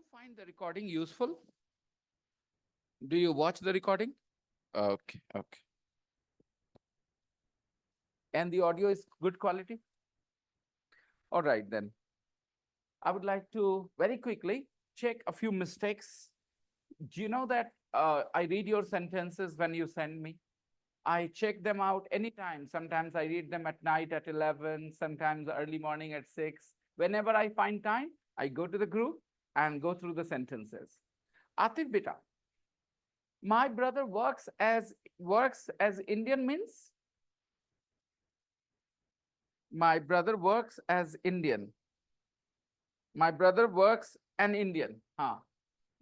you find the recording useful? Do you watch the recording? Okay, okay. And the audio is good quality? All right, then. I would like to very quickly check a few mistakes. Do you know that I read your sentences when you send me? I check them out anytime. Sometimes I read them at night at 11, sometimes early morning at 6. Whenever I find time, I go to the group and go through the sentences. Atif beta, my brother works as Indian means? My brother works as Indian. My brother works an Indian. हाँ,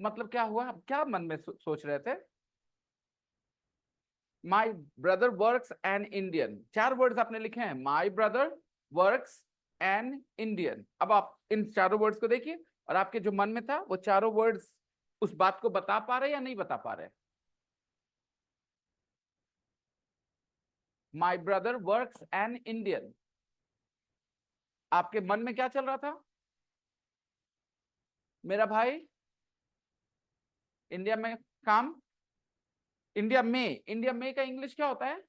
मतलब क्या हुआ? आप क्या मन में सोच रहे थे? My brother works an Indian. 4 words आपने लिखे हैं. My brother works an Indian. अब आप इन चारों वर्ड्स को देखिए और आपके जो मन में था वो चारों वर्ड्स उस बात को बता पा रहे या नहीं बता पा रहे? My brother works an Indian. आपके मन में क्या चल रहा था? मेरा भाई इंडिया में काम. इंडिया में का इंग्लिश क्या होता है?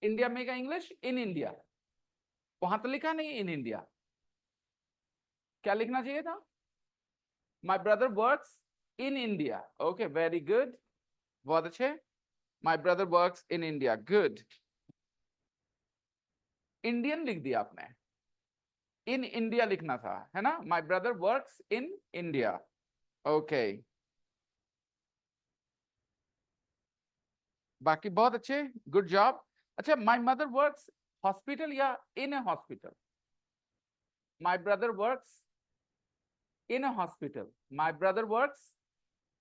इंडिया में का इंग्लिश इन इंडिया. वहां तो लिखा नहीं इन इंडिया. क्या लिखना चाहिए था? माई brother works in India. Okay, very good, बहुत अच्छे. माई brother works in India, good. Indian लिख दिया आपने. इन इंडिया लिखना था, है ना? माई brother works in India. Okay, बाकी बहुत अच्छे, गुड जॉब. अच्छा, माई मदर वर्क्स हॉस्पिटल या in a hospital? My brother works in a hospital. My brother works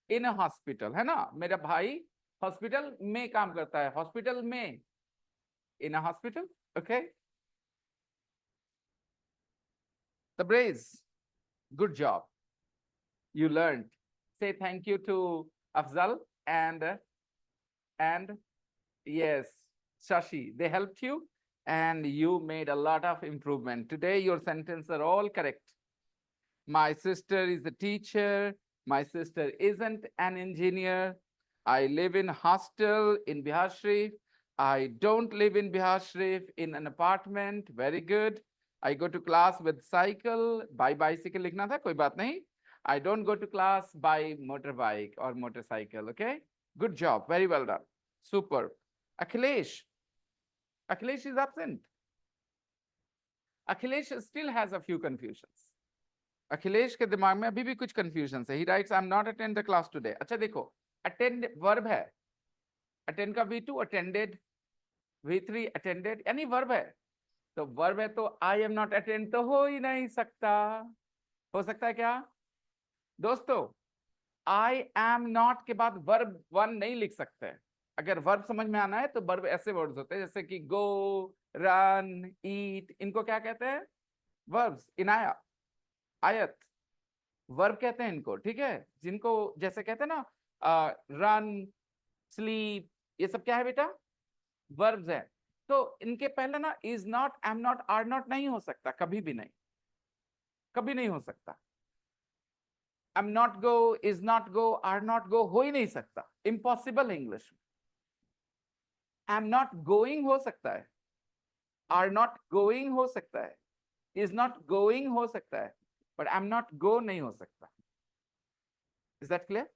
in a hospital, है ना? मेरा भाई हॉस्पिटल में काम करता है. हॉस्पिटल में, in a hospital. Okay, Tabriz, good job. You learned. Say thank you to Afzal and yes, Shashi. They helped you and you made a lot of improvement. Today your sentences are all correct. My sister is a teacher. My sister isn't an engineer. I live in hostel in Bihar Sharif. I don't live in Bihar Sharif in an apartment. Very good. I go to class with cycle. By bicycle लिखना था, कोई बात नहीं. I don't go to class by motorbike or motorcycle. Okay. Good job. Very well done. Super. Akhilesh. Akhilesh is absent. Akhilesh still has a few confusions. Akhilesh के दिमाग में अभी भी कुछ कंफ्यूजन है. ही rights I am not attend the class today. अच्छा देखो, attend verb है. अटेंड का V2 अटेंडेड, V3 अटेंडेड, यानी वर्ब है. तो वर्ब है तो आई एम नॉट अटेंड तो हो ही नहीं सकता. हो सकता है क्या दोस्तों? आई एम नॉट के बाद वर्ब 1 नहीं लिख सकते. अगर वर्ब समझ में आना है तो वर्ब ऐसे वर्ड्स होते हैं जैसे कि गो, रन, ईट. इनको क्या कहते हैं? वर्ब्स. इनाया, आयत, वर्ब कहते हैं इनको. ठीक है, जिनको जैसे कहते हैं ना रन, स्लीप, ये सब क्या है बेटा? वर्ब्स है. तो इनके पहले ना is not, am not, are not नहीं हो सकता. कभी भी नहीं, कभी नहीं हो सकता. Am not go, is not go, are not go हो ही नहीं सकता. इम्पॉसिबल है इंग्लिश में. एम नॉट गोइंग हो सकता है, आर नॉट गोइंग हो सकता है, इज नॉट गोइंग हो सकता है, but I am not go नहीं हो सकता. Is that clear?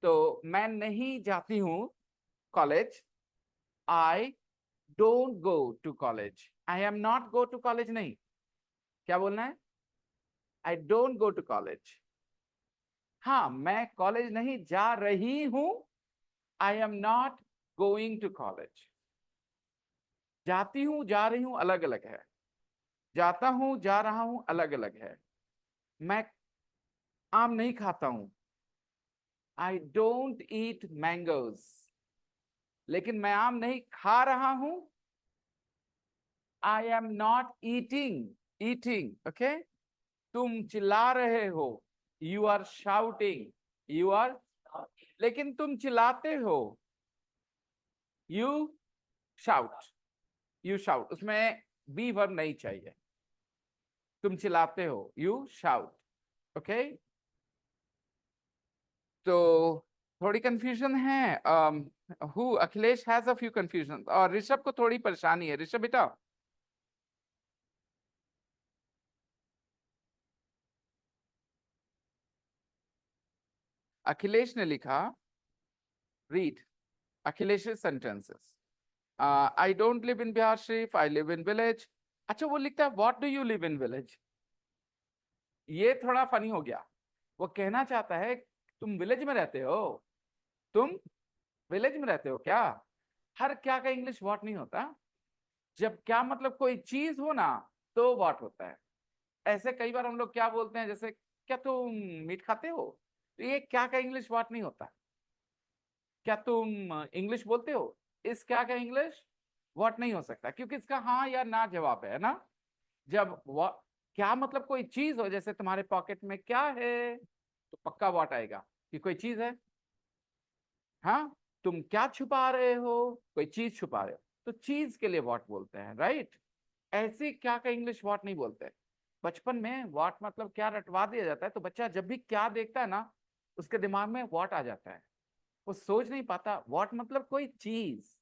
तो मैं नहीं जाती हूं college. I don't go to college. I am not go to college नहीं. क्या बोलना है? I don't go to college. हाँ, मैं कॉलेज नहीं जा रही हूं. I am not going to college. जाती हूं, जा रही हूं अलग अलग है. जाता हूं, जा रहा हूं अलग अलग है. मैं आम नहीं खाता हूं. I don't eat mangoes. लेकिन मैं आम नहीं खा रहा हूं. I am not eating. Eating, okay. तुम चिल्ला रहे हो. You are shouting. You are, लेकिन तुम चिल्लाते हो. You shout. यू शाउट, उसमें बी वर्ब नहीं चाहिए. तुम चिल्लाते हो, यू शाउट। ओके, तो थोड़ी कंफ्यूजन है। Who Akhilesh has a few confusion, और ऋषभ को थोड़ी परेशानी है। ऋषभ बेटा, अखिलेश ने लिखा, read Akhilesh sentences. I don't live in Bihar Sharif, I live in village. अच्छा, वो लिखता है what do you live in village. ये थोड़ा फनी हो गया। वो कहना चाहता है तुम विलेज में रहते हो, तुम विलेज में रहते हो क्या। हर क्या का इंग्लिश व्हाट नहीं होता। जब क्या मतलब कोई चीज हो ना, तो व्हाट होता है। ऐसे कई बार हम लोग क्या बोलते हैं, जैसे क्या तुम मीट खाते हो, तो ये क्या का इंग्लिश व्हाट नहीं होता। क्या तुम इंग्लिश बोलते हो, इस क्या का इंग्लिश व्हाट नहीं हो सकता, क्योंकि इसका हाँ या ना जवाब है ना। जब क्या मतलब कोई चीज हो, जैसे तुम्हारे पॉकेट में क्या है, तो पक्का व्हाट आएगा कि कोई चीज है। हाँ, तुम क्या छुपा रहे हो, कोई चीज छुपा रहे हो, तो चीज के लिए व्हाट बोलते हैं, राइट। ऐसे क्या का इंग्लिश व्हाट नहीं बोलते। बचपन में व्हाट मतलब क्या रटवा दिया जाता है, तो बच्चा जब भी क्या देखता है ना, उसके दिमाग में व्हाट आ जाता है। वो सोच नहीं पाता व्हाट मतलब कोई चीज।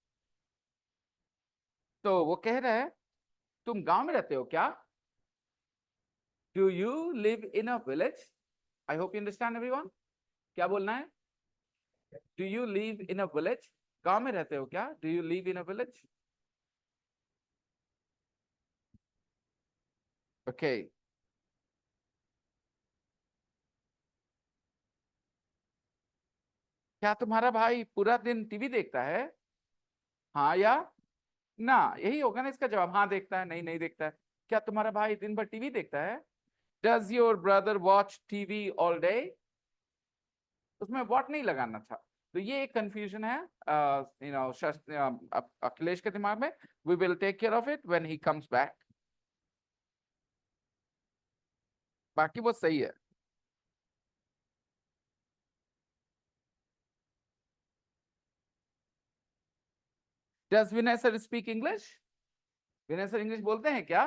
तो वो कह रहा है तुम गांव में रहते हो क्या, do you live in a village. I hope you understand everyone. क्या बोलना है, do you live in a village. गांव में रहते हो क्या, do you live in a village. Okay, क्या तुम्हारा भाई पूरा दिन टीवी देखता है, हाँ या ना। यही होगा ना इसका जवाब, हाँ देखता है, नहीं नहीं देखता है। क्या तुम्हारा भाई दिन भर टीवी देखता है, does your brother watch TV all day. उसमें व्हाट नहीं लगाना था। तो ये एक कंफ्यूजन है अखिलेश के दिमाग में। We will take care of it when he comes back. बाकी वो सही है। Does Vinay sir speak English. Vinay sir English बोलते हैं क्या,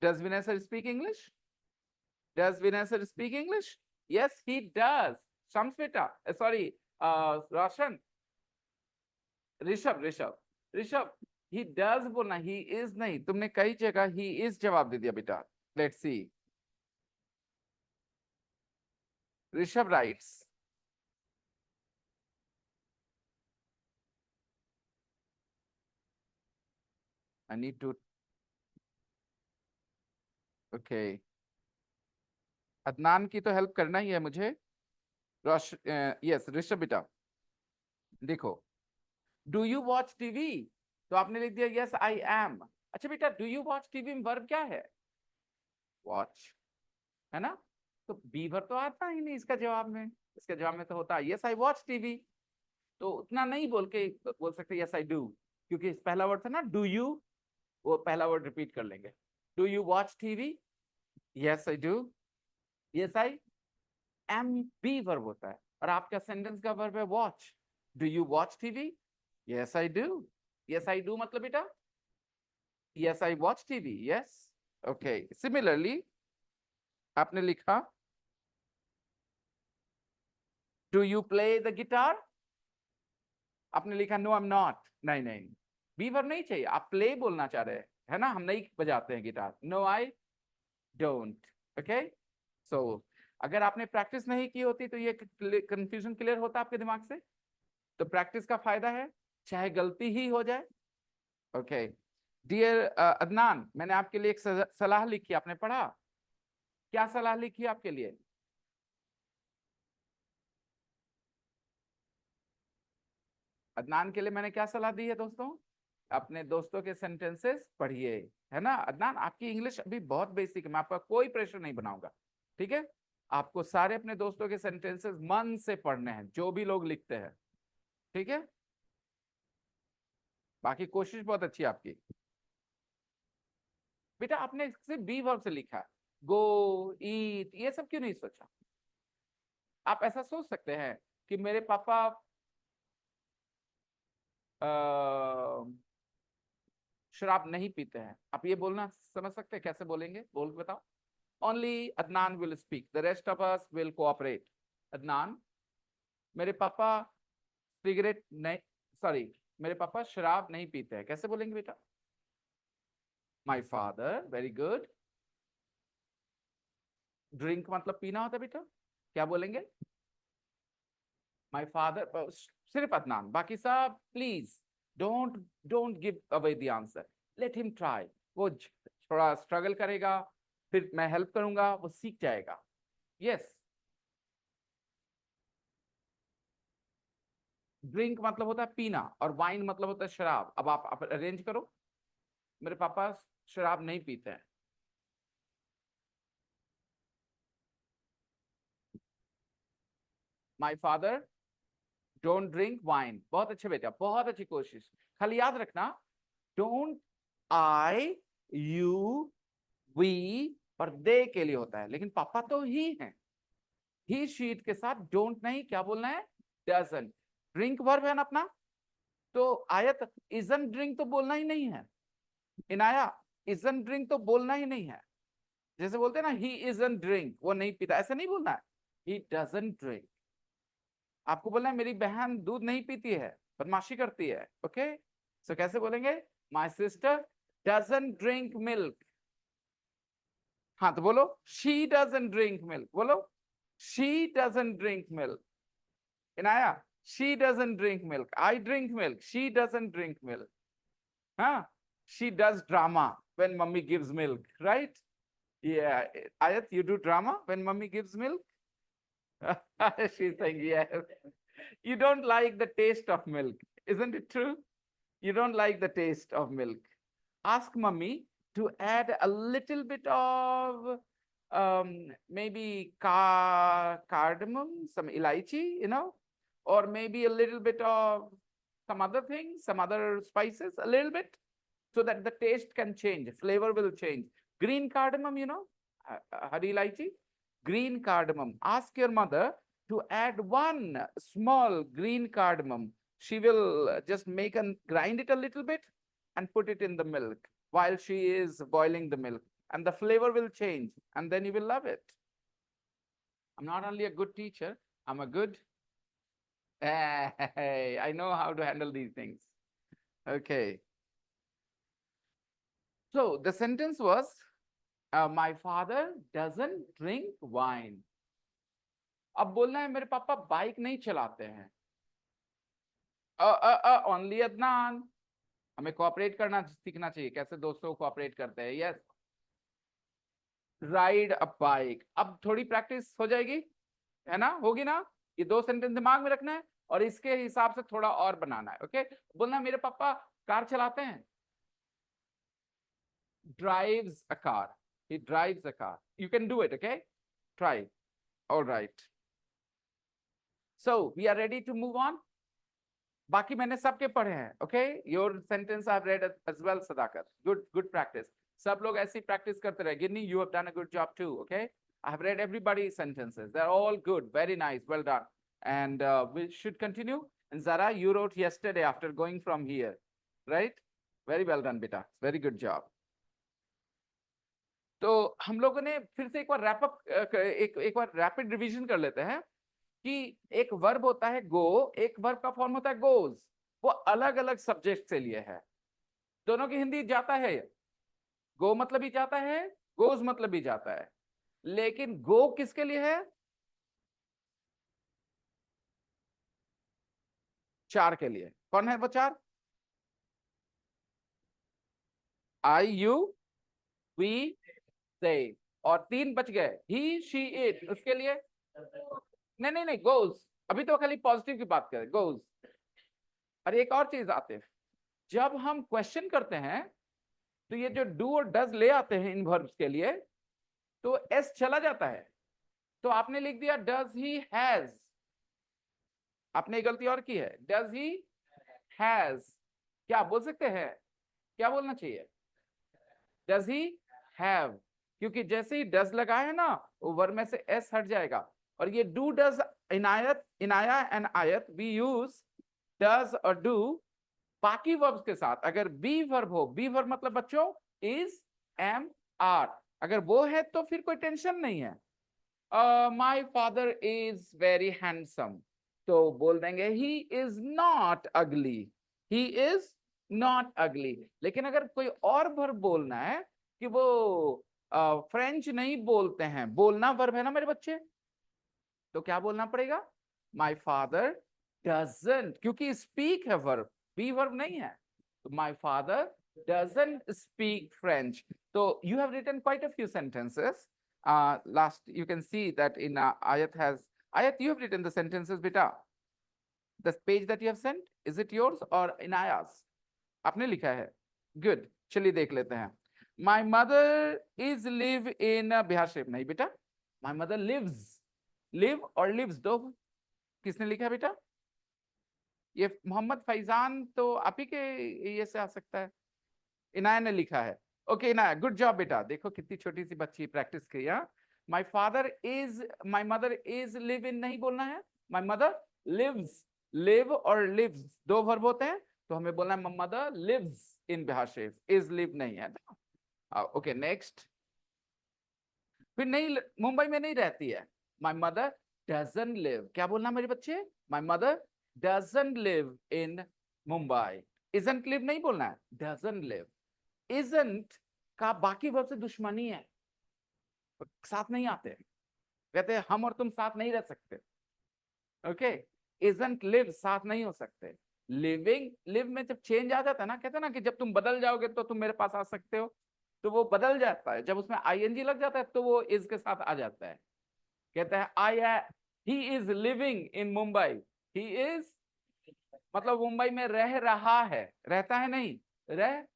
does Vinay sir speak English. Does Vinay sir speak English, yes he does. Shams बेटा, sorry, Roshan, Rishabh Rishabh Rishabh, he does बोलना, ही इज नहीं। तुमने कई जगह ही इज जवाब दे दिया बेटा। Let's see, Rishabh writes, I need to, okay. Adnan की तो हेल्प करना ही है मुझे। रोश, यस ऋषभ बेटा, देखो, डू यू वॉच टीवी, तो आपने लिख दिया यस आई एम। अच्छा बेटा, डू यू वॉच टीवी में वर्ब क्या है, वॉच, है ना। तो बी वर्ब तो आता ही नहीं इसका जवाब में। इसके जवाब में तो होता है यस आई वॉच टीवी। तो उतना नहीं बोल के बोल सकते यस आई डू, क्योंकि पहला वर्ड था ना डू यू, वो पहला वर्ड रिपीट कर लेंगे। Do you watch TV, yes I do. Yes I am be verb होता है, और आपका सेंटेंस का वर्ब है watch. Do you watch TV, yes I do. Yes I do मतलब बेटा yes I watch TV, yes. Okay, similarly आपने लिखा do you play the guitar. आपने लिखा नो आई एम नॉट। नहीं नहीं, बी वर्ब नहीं चाहिए, आप प्ले बोलना चाह रहे हैं, है ना। हम नहीं बजाते हैं guitar, no I don't. Okay, so अगर आपने प्रैक्टिस नहीं की होती तो ये कंफ्यूजन क्लियर होता आपके दिमाग से। तो प्रैक्टिस का फायदा है, चाहे गलती ही हो जाए। ओके, डियर अदनान, मैंने आपके लिए एक सलाह लिखी, आपने पढ़ा। क्या सलाह लिखी आपके लिए। अदनान के लिए मैंने क्या सलाह दी है दोस्तों, अपने दोस्तों के सेंटेंसेस पढ़िए। है ना अदनान, आपकी इंग्लिश अभी बहुत बेसिक है, मैं आपका कोई प्रेशर नहीं बनाऊंगा, ठीक है। आपको सारे अपने दोस्तों के सेंटेंसेस मन से पढ़ने हैं, जो भी लोग लिखते हैं, ठीक है। बाकी कोशिश बहुत अच्छी है आपकी। बेटा आपने सिर्फ बी वर्ब से लिखा है, गो, ईट, ये सब क्यों नहीं सोचा। आप ऐसा सोच सकते हैं कि मेरे पापा शराब नहीं पीते हैं, आप ये बोलना समझ सकते हैं, कैसे बोलेंगे, बोल बताओ। only Adnan will speak. The rest of us will cooperate. Adnan, मेरे पापा सिगरेट नहीं, सॉरी, मेरे पापा शराब नहीं पीते हैं, कैसे बोलेंगे बेटा? My father, very good. Drink मतलब पीना होता है बेटा, क्या बोलेंगे? My father, सिर्फ अदनान, बाकी सब please don't give away the answer, let him try. वो थोड़ा स्ट्रगल करेगा, फिर मैं हेल्प करूंगा, वो सीख जाएगा. यस. ड्रिंक मतलब होता है पीना, और वाइन मतलब होता है शराब. अब आप अरेंज करो. मेरे पापा शराब नहीं पीते हैं. My father don't drink wine. बहुत अच्छे बेटा, बहुत अच्छी कोशिश. खाली याद रखना, डोंट आई, यू, वी और दे के लिए होता है, लेकिन पापा तो ही हैं. ही शीट के साथ डोंट नहीं, क्या बोलना है? डजंट. ड्रिंक वर्ब है ना अपना, तो आयत इजंट ड्रिंक तो बोलना ही नहीं है. इनाया, इजंट ड्रिंक तो बोलना ही नहीं है. जैसे बोलते हैं ना, ही इजंट ड्रिंक, वो नहीं पीता, ऐसे नहीं बोलना है. He doesn't drink. आपको बोलना है मेरी बहन दूध नहीं पीती है, बदमाशी करती है. ओके, सो कैसे बोलेंगे? My sister doesn't drink milk. हाँ तो बोलो, शी डजंट ड्रिंक मिल्क. बोलो, she doesn't drink milk. Inaya, she doesn't drink milk. I drink milk. She doesn't drink milk. Huh? She does drama when mommy gives milk, right? Yeah. Ayat, you do drama when mommy gives milk? She's saying yes. You don't like the taste of milk, isn't it true? You don't like the taste of milk. Ask mommy to add a little bit of maybe cardamom, some elaichi, or maybe a little bit of some other things, some other spices, a little bit, so that the taste can change, flavor will change. Green cardamom, hari elaichi, green cardamom. Ask your mother to add one small green cardamom. She will just grind it a little bit and put it in the milk while she is boiling the milk, and the flavor will change, and then you will love it. I'm not only a good teacher, I'm a good Hey, I know how to handle these things. Okay. So the sentence was, my father doesn't drink wine. अब बोलना है मेरे पापा bike नहीं चलाते हैं. Only Adnan. हमें cooperate करना सीखना चाहिए. कैसे दोस्तों कोऑपरेट करते हैं? यस. Ride a bike. अब थोड़ी प्रैक्टिस हो जाएगी, है ना? होगी ना? ये दो सेंटेंस दिमाग में रखना है और इसके हिसाब से थोड़ा और बनाना है. ओके, बोलना मेरे पापा कार चलाते हैं. drives a car. He drives a car. You can do it. Okay, try. All right, so we are ready to move on. बाकी मैंने सबके पढ़े हैं. Okay, your sentence I've read as well, Sadakar. Good practice. सब लोग ऐसी practice करते रहे. Ginny, you have done a good job too. Okay, I have read everybody's sentences. They're all good. Very nice. Well done. And we should continue. And Zara, you wrote yesterday after going from here, right? Very well done, beta. Very good job. तो हम लोगों ने फिर से एक बार एक बार rapid revision कर लेते हैं कि एक वर्ब होता है गो, एक वर्ब का फॉर्म होता है गोज. वो अलग अलग सब्जेक्ट से लिए है. दोनों की हिंदी जाता है. गो मतलब भी जाता है, गोज मतलब भी जाता है. लेकिन गो किसके लिए है? चार के लिए. कौन है वो चार? आई, यू, वी, दे. और तीन बच गए, ही, शी, इट. उसके लिए नहीं गोज. अभी तो खाली पॉजिटिव की बात करें. गोज. और एक और चीज आते हैं, जब हम क्वेश्चन करते हैं तो ये जो डू और डज ले आते हैं इन वर्ब्स के लिए, तो एस चला जाता है. तो आपने लिख दिया डज ही हैज. आपने गलती और की है. Does he has. क्या बोल सकते हैं? क्या बोलना चाहिए? Does he have. क्योंकि जैसे ही डज लगा है ना, वो वर्ब में से एस हट जाएगा. और ये डू डज, इनाया एंड आयत, वी यूज डज और डू बाकी वर्ब्स के साथ. अगर बी वर्ब हो, बी वर्ब मतलब बच्चों इज, एम, आर. अगर वो है तो फिर कोई टेंशन नहीं है। My father is very handsome, तो बोल देंगे ही इज नॉट अगली, ही इज नॉट अगली। लेकिन अगर कोई और वर्ब बोलना है कि वो फ्रेंच नहीं बोलते हैं, बोलना वर्ब है ना मेरे बच्चे, तो क्या बोलना पड़ेगा? माई फादर डजंट, क्योंकि स्पीक है वर्ब, बी वर्ब नहीं है, तो my father doesn't speak French. So you have written quite a few sentences. Last, you can see that in Ayat has, Ayat, you have written the sentences, beta. The page that you have sent, is it yours or in Ayaz? आपने लिखा है, good. चलिए देख लेते हैं। My mother is live in Bihar Sharif, नहीं बेटा, my mother lives, live और lives दो किसने लिखा है बेटा? ये मोहम्मद फैजान तो आप ही के ये से आ सकता है, इनाया ने लिखा है। ओके इनाया, गुड जॉब बेटा, देखो कितनी छोटी सी बच्ची प्रैक्टिस की। My father is, my mother is live in नहीं बोलना है, माय मदर लिव्स, लिव और लिव्स दो वर्ब होते हैं, तो हमें बोलना है mother lives in Bihar Sharif, is live नहीं है। ओके नेक्स्ट, फिर नहीं, मुंबई में नहीं रहती है, माय मदर डजंट लिव, क्या बोलना मेरे बच्चे? My mother doesn't live in Mumbai, isn't live नहीं बोलना है, डजंट लिव। isn't का बाकी वर्ब से दुश्मनी है, साथ नहीं आते, कहते हैं हम और तुम साथ नहीं रह सकते। ओके, isn't live साथ नहीं हो सकते। लिविंग, लिव में जब चेंज आ जाता है ना, कहते हैं ना कि जब तुम बदल जाओगे तो तुम मेरे पास आ सकते हो, तो वो बदल जाता है, जब उसमें आईएनजी लग जाता है तो वो इज के साथ आ जाता है। कहता है I, he is living in Mumbai, he is मतलब मुंबई में रह रहा है, रहता है नहीं, रह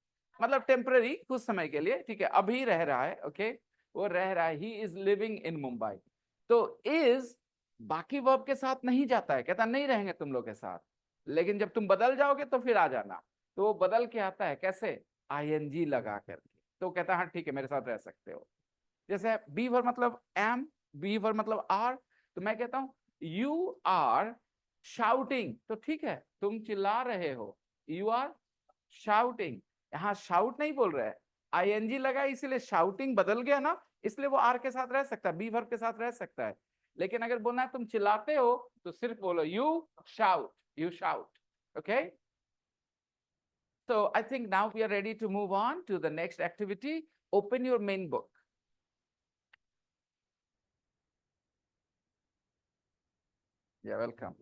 मतलब टेम्पररी, कुछ समय के लिए, ठीक है, अभी रह रहा है। ओके, वो रह रहा है, ही इज लिविंग इन मुंबई। तो इज बाकी वर्ब के साथ नहीं जाता है, कहता नहीं रहेंगे तुम लोग के साथ, लेकिन जब तुम बदल जाओगे तो फिर आ जाना, तो वो बदल के आता है कैसे? आईएनजी लगा करके, तो कहता है हाँ ठीक है मेरे साथ रह सकते हो। जैसे बी वर्ब मतलब एम, बी वर्ब मतलब आर, तो मैं कहता हूं यू आर शाउटिंग, तो ठीक है तुम चिल्ला रहे हो, यू आर शाउटिंग, यहाँ शाउट नहीं बोल रहे हैं, आईएनजी लगा इसलिए शाउटिंग बदल गया ना, इसलिए वो आर के साथ रह सकता है, बी वर्ब के साथ रह सकता है। लेकिन अगर बोलना है तुम चिल्लाते हो तो सिर्फ बोलो you shout, you shout. Okay, so I think now we are ready to move on to the next activity. Open your main book. Yeah, welcome.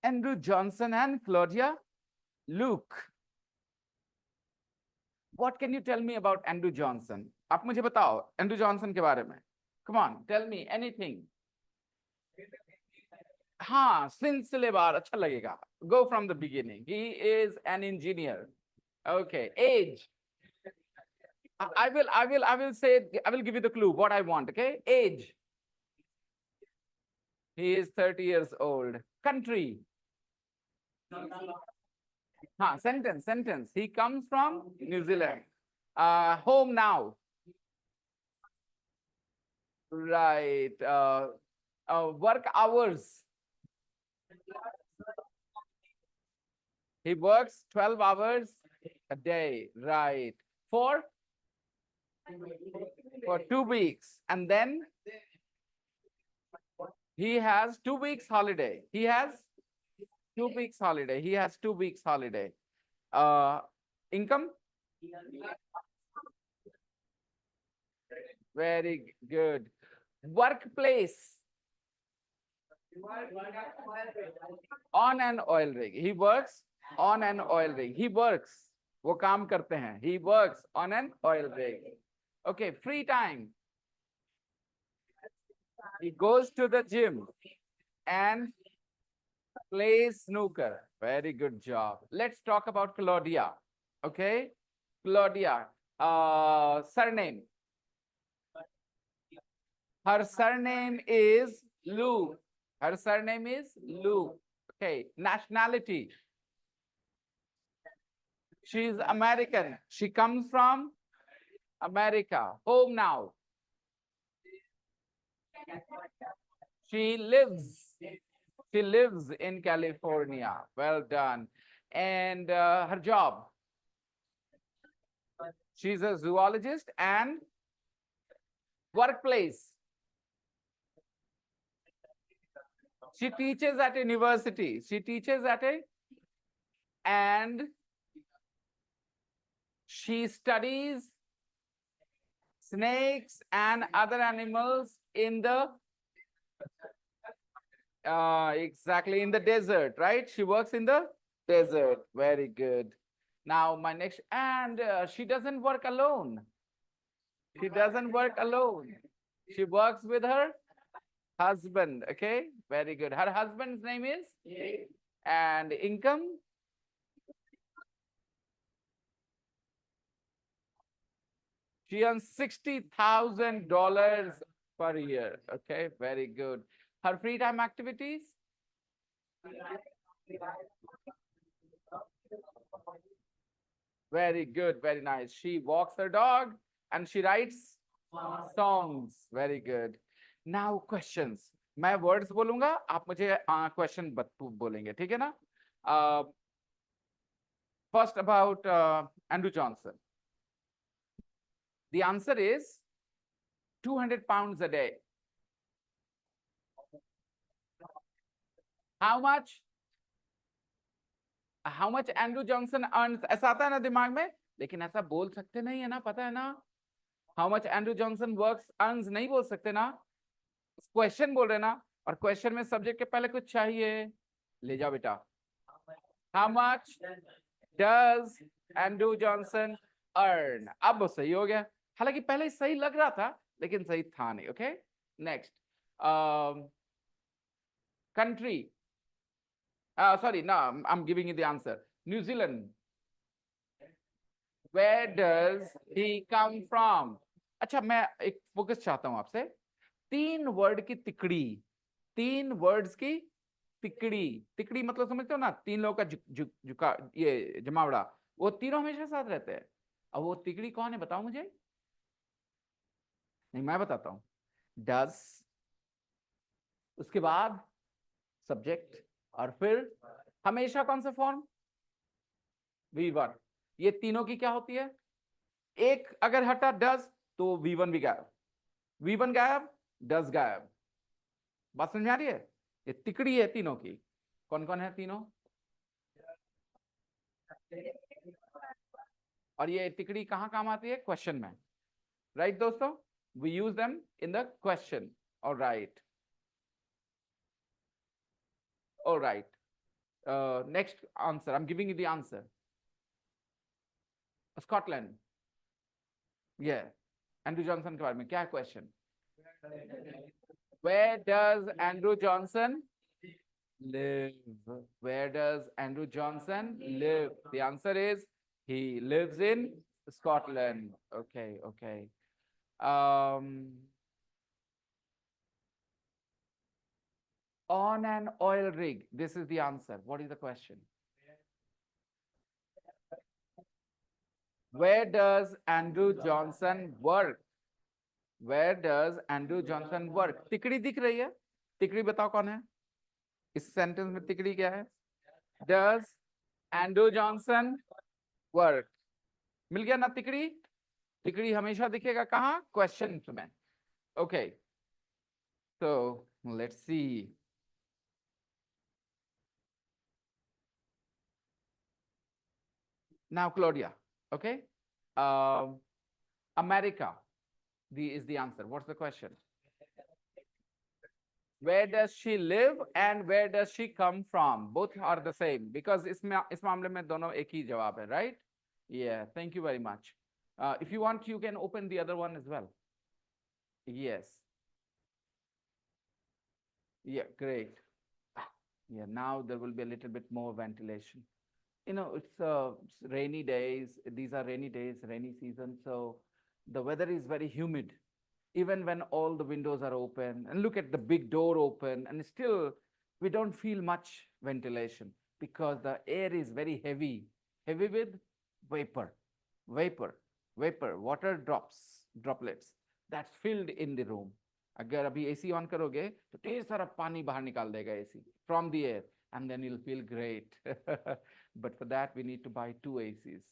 Andrew Johnson and Claudia Luke. What can you tell me about Andrew Johnson? आप मुझे बताओ Andrew Johnson के बारे में। Come on, tell me anything. हाँ, सिलसिलेवार अच्छा लगेगा। Go from the beginning. He is an engineer. Okay, age. I will say, I will give you the clue what I want. Okay, age. He is 30 years old. Country. हाँ, sentence. He comes from New Zealand. Home now. Right. Work hours. He works 12 hours a day. Right. For 2 weeks. And then he has 2 weeks holiday. He has 2 weeks holiday. He has 2 weeks holiday. Income? Very good. Workplace. On an oil rig. He works on an oil rig. He works. वो काम करते हैं. He works on an oil rig. Okay, free time. He goes to the gym and plays snooker. Very good job. Let's talk about Claudia. Okay, Claudia. Surname. Her surname is Luke. Her surname is Luke. Okay, nationality. She's American. She comes from America. Home now. She lives in California. Well done. And her job, she's a zoologist. And workplace, she teaches at a university. She teaches at a, and she studies snakes and other animals in the exactly, in the desert, right? She works in the desert. Very good. Now my next, and she doesn't work alone. She doesn't work alone. She works with her husband. Okay, very good. Her husband's name is, and income. She earns $60,000 per year. Okay, very good. Her free time activities. Very good, very nice. She walks her dog and she writes songs. Very good. Now questions. मैं words बोलूंगा, आप मुझे question बोलेंगे, ठीक है ना? First about Andrew Johnson. The answer is 200 pounds a day. How much? How much Andrew Johnson earns? ऐसा आता है ना दिमाग में, लेकिन ऐसा बोल सकते नहीं है ना, पता है ना? How much Andrew Johnson works earns नहीं बोल सकते ना, क्वेश्चन बोल रहे ना, और क्वेश्चन में सब्जेक्ट के पहले कुछ चाहिए. ले जाओ बेटा. How much does Andrew Johnson earn? अब सही हो गया, हालांकि पहले सही लग रहा था लेकिन सही था नहीं. Okay, next. Country. Sorry, no, I'm giving you the answer. New Zealand. Where does he come from? अच्छा, मैं एक फोकस चाहता हूं आपसे. 3 वर्ड की तिकड़ी, 3 वर्ड्स की तिकड़ी. तिकड़ी मतलब समझते हो ना, 3 लोगों का जुका, ये जमावड़ा, वो तीनों हमेशा साथ रहते हैं. अब वो तिकड़ी कौन है, बताओ मुझे. नहीं, मैं बताता हूं. डस, उसके बाद सब्जेक्ट, और फिर हमेशा कौन सा फॉर्म, V1. ये तीनों की क्या होती है, एक अगर हटा डस तो V1 भी गायब, V1 गायब, डस गायब. बात समझ में आ रही है? ये तिकड़ी है तीनों की. कौन कौन है तीनों? और ये तिकड़ी कहां काम आती है, क्वेश्चन में, राइट दोस्तों? We use them in the question. Alright, alright. Next answer, I am giving you the answer. Scotland. ये एंड्रू जॉनसन के बारे में क्या question? Where does Andrew Johnson live? Where does Andrew Johnson live? The answer is he lives in Scotland. Okay, okay. On an oil rig. This is the answer. What is the question? Where does Andrew Johnson work? Where does Andrew Johnson work? तिकड़ी दिख रही है, तिकड़ी बताओ कौन है इस sentence में. तिकड़ी क्या है? Does Andrew Johnson work? मिल गया ना तिकड़ी. तिकड़ी हमेशा दिखेगा कहाँ, क्वेश्चन में. Okay, so let's see. Now Claudia. Okay, America is the answer. What's the question? Where does she live and where does she come from? Both are the same because इस मामले में दोनों एक ही जवाब है, right? Yeah, thank you very much. If you want, you can open the other one as well. Yes. Yeah, great. Yeah, now there will be a little bit more ventilation. You know, it's rainy days. These are rainy days, rainy season. So the weather is very humid, even when all the windows are open. And look at the big door open, and still we don't feel much ventilation because the air is very heavy, heavy with vapor, vapor, vapor, water droplets that's filled in the room. अगर अभी AC on करोगे तो ढेर सारा पानी बाहर निकाल देगा AC from the air, and then you'll feel great. but for that we need to buy 2 ACs.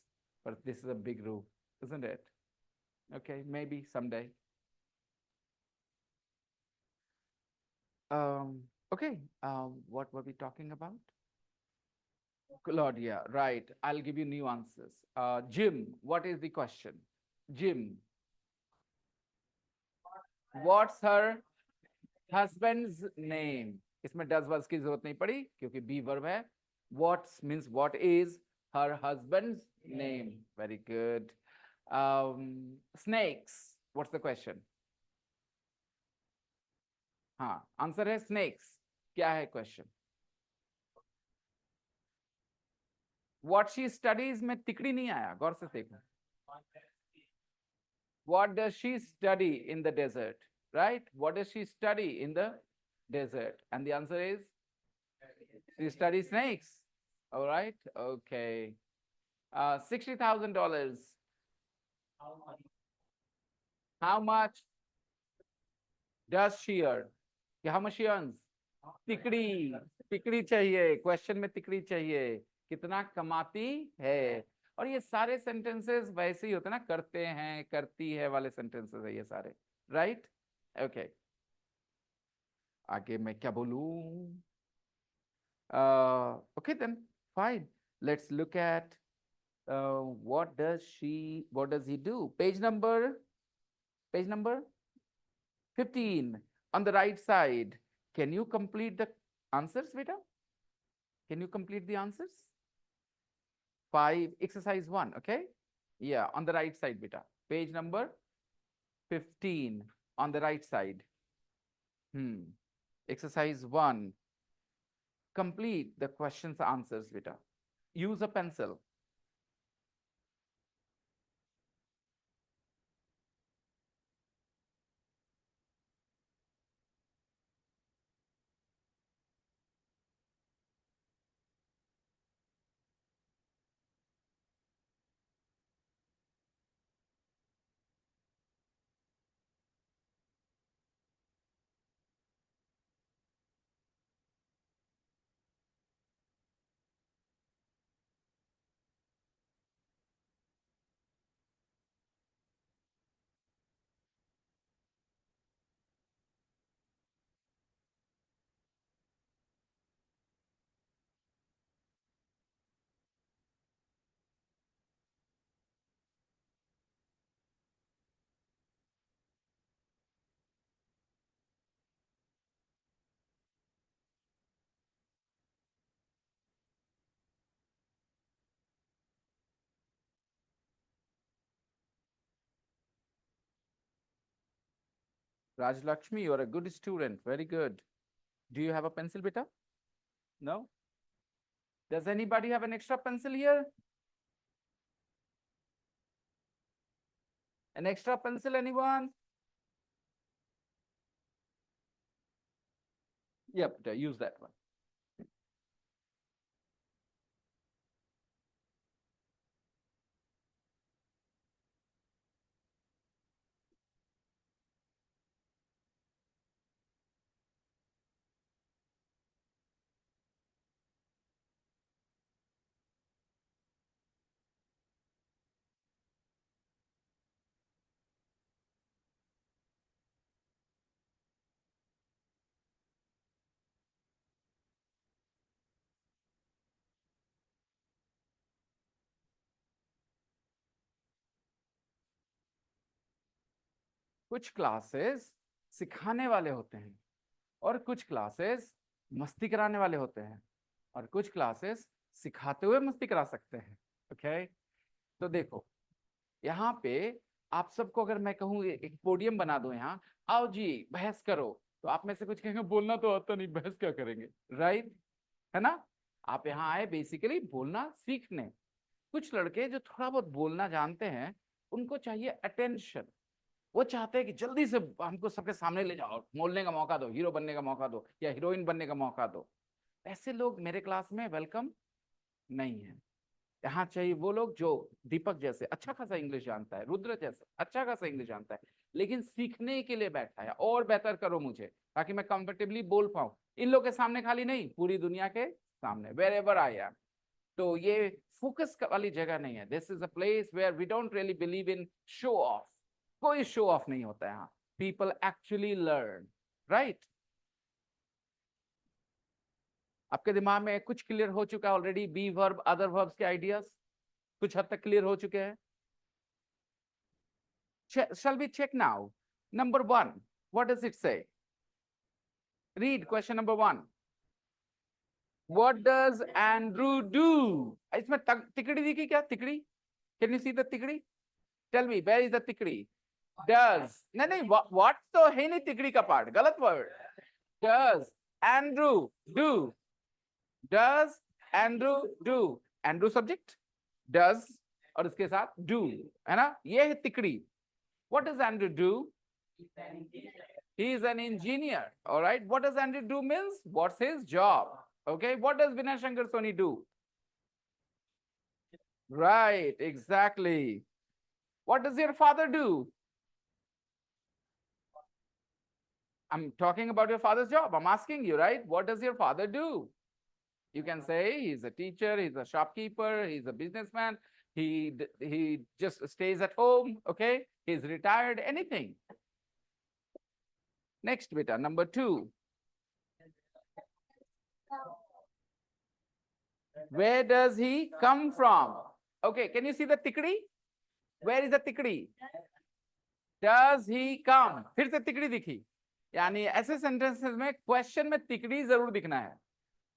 But this is a big room, isn't it? Okay, maybe someday. Okay, what were we talking about? Claudia, right. I'll give you new answers. Jim, what is the question? Jim, what's her husband's name? इसमें does was की जरूरत नहीं पड़ी क्योंकि be verb है. What means what is her husband's name? Very good. Snakes. What's the question? हाँ, answer है snakes. क्या है क्वेश्चन? What she studies में तिकड़ी नहीं आया, गौर से देखो. What does she study in the desert? Right? What does she study in the desert? And the answer is she studies snakes. All right. Okay. $60,000. How much does she earn? How much she earns? तिकड़ी तिकड़ी चाहिए, question में तिकड़ी चाहिए, कितना कमाती है. और ये सारे sentences वैसे ही होते हैं ना, करते हैं, करती है वाले सेंटेंसेस है ये सारे. राइट? ओके, आगे मैं क्या बोलूं? Okay then, fine. Let's look at what does he do? Page number 15 on the right side. Can you complete the answers, beta? Can you complete the answers? 5, exercise 1, okay? Yeah, on the right side, beta. Page number 15 on the right side. Exercise 1. Complete the questions answers, beta. Use a pencil. Raj Lakshmi, you are a good student. Very good. Do you have a pencil, beta? No? Does anybody have an extra pencil here? An extra pencil, anyone? Yep, use that one. कुछ classes सिखाने वाले होते हैं और कुछ classes मस्ती कराने वाले होते हैं और कुछ क्लासेस सिखाते हुए मस्ती करा सकते हैं. ओके, तो देखो यहाँ पे आप सबको अगर मैं कहूँ एक पोडियम बना दो, यहाँ आओ जी बहस करो, तो आप में से कुछ कहेंगे बोलना तो आता नहीं, बहस क्या करेंगे. राइट? है ना? आप यहाँ आए बेसिकली बोलना सीखने. कुछ लड़के जो थोड़ा बहुत बोलना जानते हैं उनको चाहिए अटेंशन. वो चाहते हैं कि जल्दी से हमको सबके सामने ले जाओ, बोलने का मौका दो, हीरो बनने का मौका दो या हीरोइन बनने का मौका दो. ऐसे लोग मेरे क्लास में वेलकम नहीं है. यहाँ चाहिए वो लोग जो दीपक जैसे अच्छा खासा इंग्लिश जानता है, रुद्र जैसे अच्छा खासा इंग्लिश जानता है, लेकिन सीखने के लिए बैठा है और बेहतर करो मुझे ताकि मैं कंफर्टेबली बोल पाऊं. इन लोग के सामने खाली नहीं, पूरी दुनिया के सामने, वेर एवर आई एम. तो ये फोकस वाली जगह नहीं है. This is a place where we don't really believe in show off. कोई शो ऑफ नहीं होता है यहाँ. People actually learn. राइट. आपके दिमाग में कुछ क्लियर हो चुका है already? Be verb, other verbs के आइडियाज कुछ हद तक क्लियर हो चुके हैं. Shall we check now? Number one, what does it say? Read question number one. What does Andrew do? इसमें तिकड़ी दिखी क्या? तिकड़ी? Can you see the तिकड़ी? Tell me, where is the तिकड़ी? Does. नहीं, what तो है नहीं तिकड़ी का पार्ट. गलत word. Does Andrew do? Does Andrew do? Andrew subject. Does और उसके साथ do है ना? ये है तिकड़ी. What does Andrew do? He is an engineer. All right. What does Andrew do means? What's his job? Okay. What does Vinay Shankar Soni do? Right. Exactly. What does your father do? I'm talking about your father's job. I'm asking you, right? What does your father do? You can say he's a teacher, he's a shopkeeper, he's a businessman, he just stays at home, okay? He's retired, anything. Next, beta, number two. Where does he come from? Okay, can you see the tikdi? Where is the tikdi? Does he come? फिर से तिकड़ी दिखी. यानी ऐसे sentences में question में तिकड़ी जरूर दिखना है.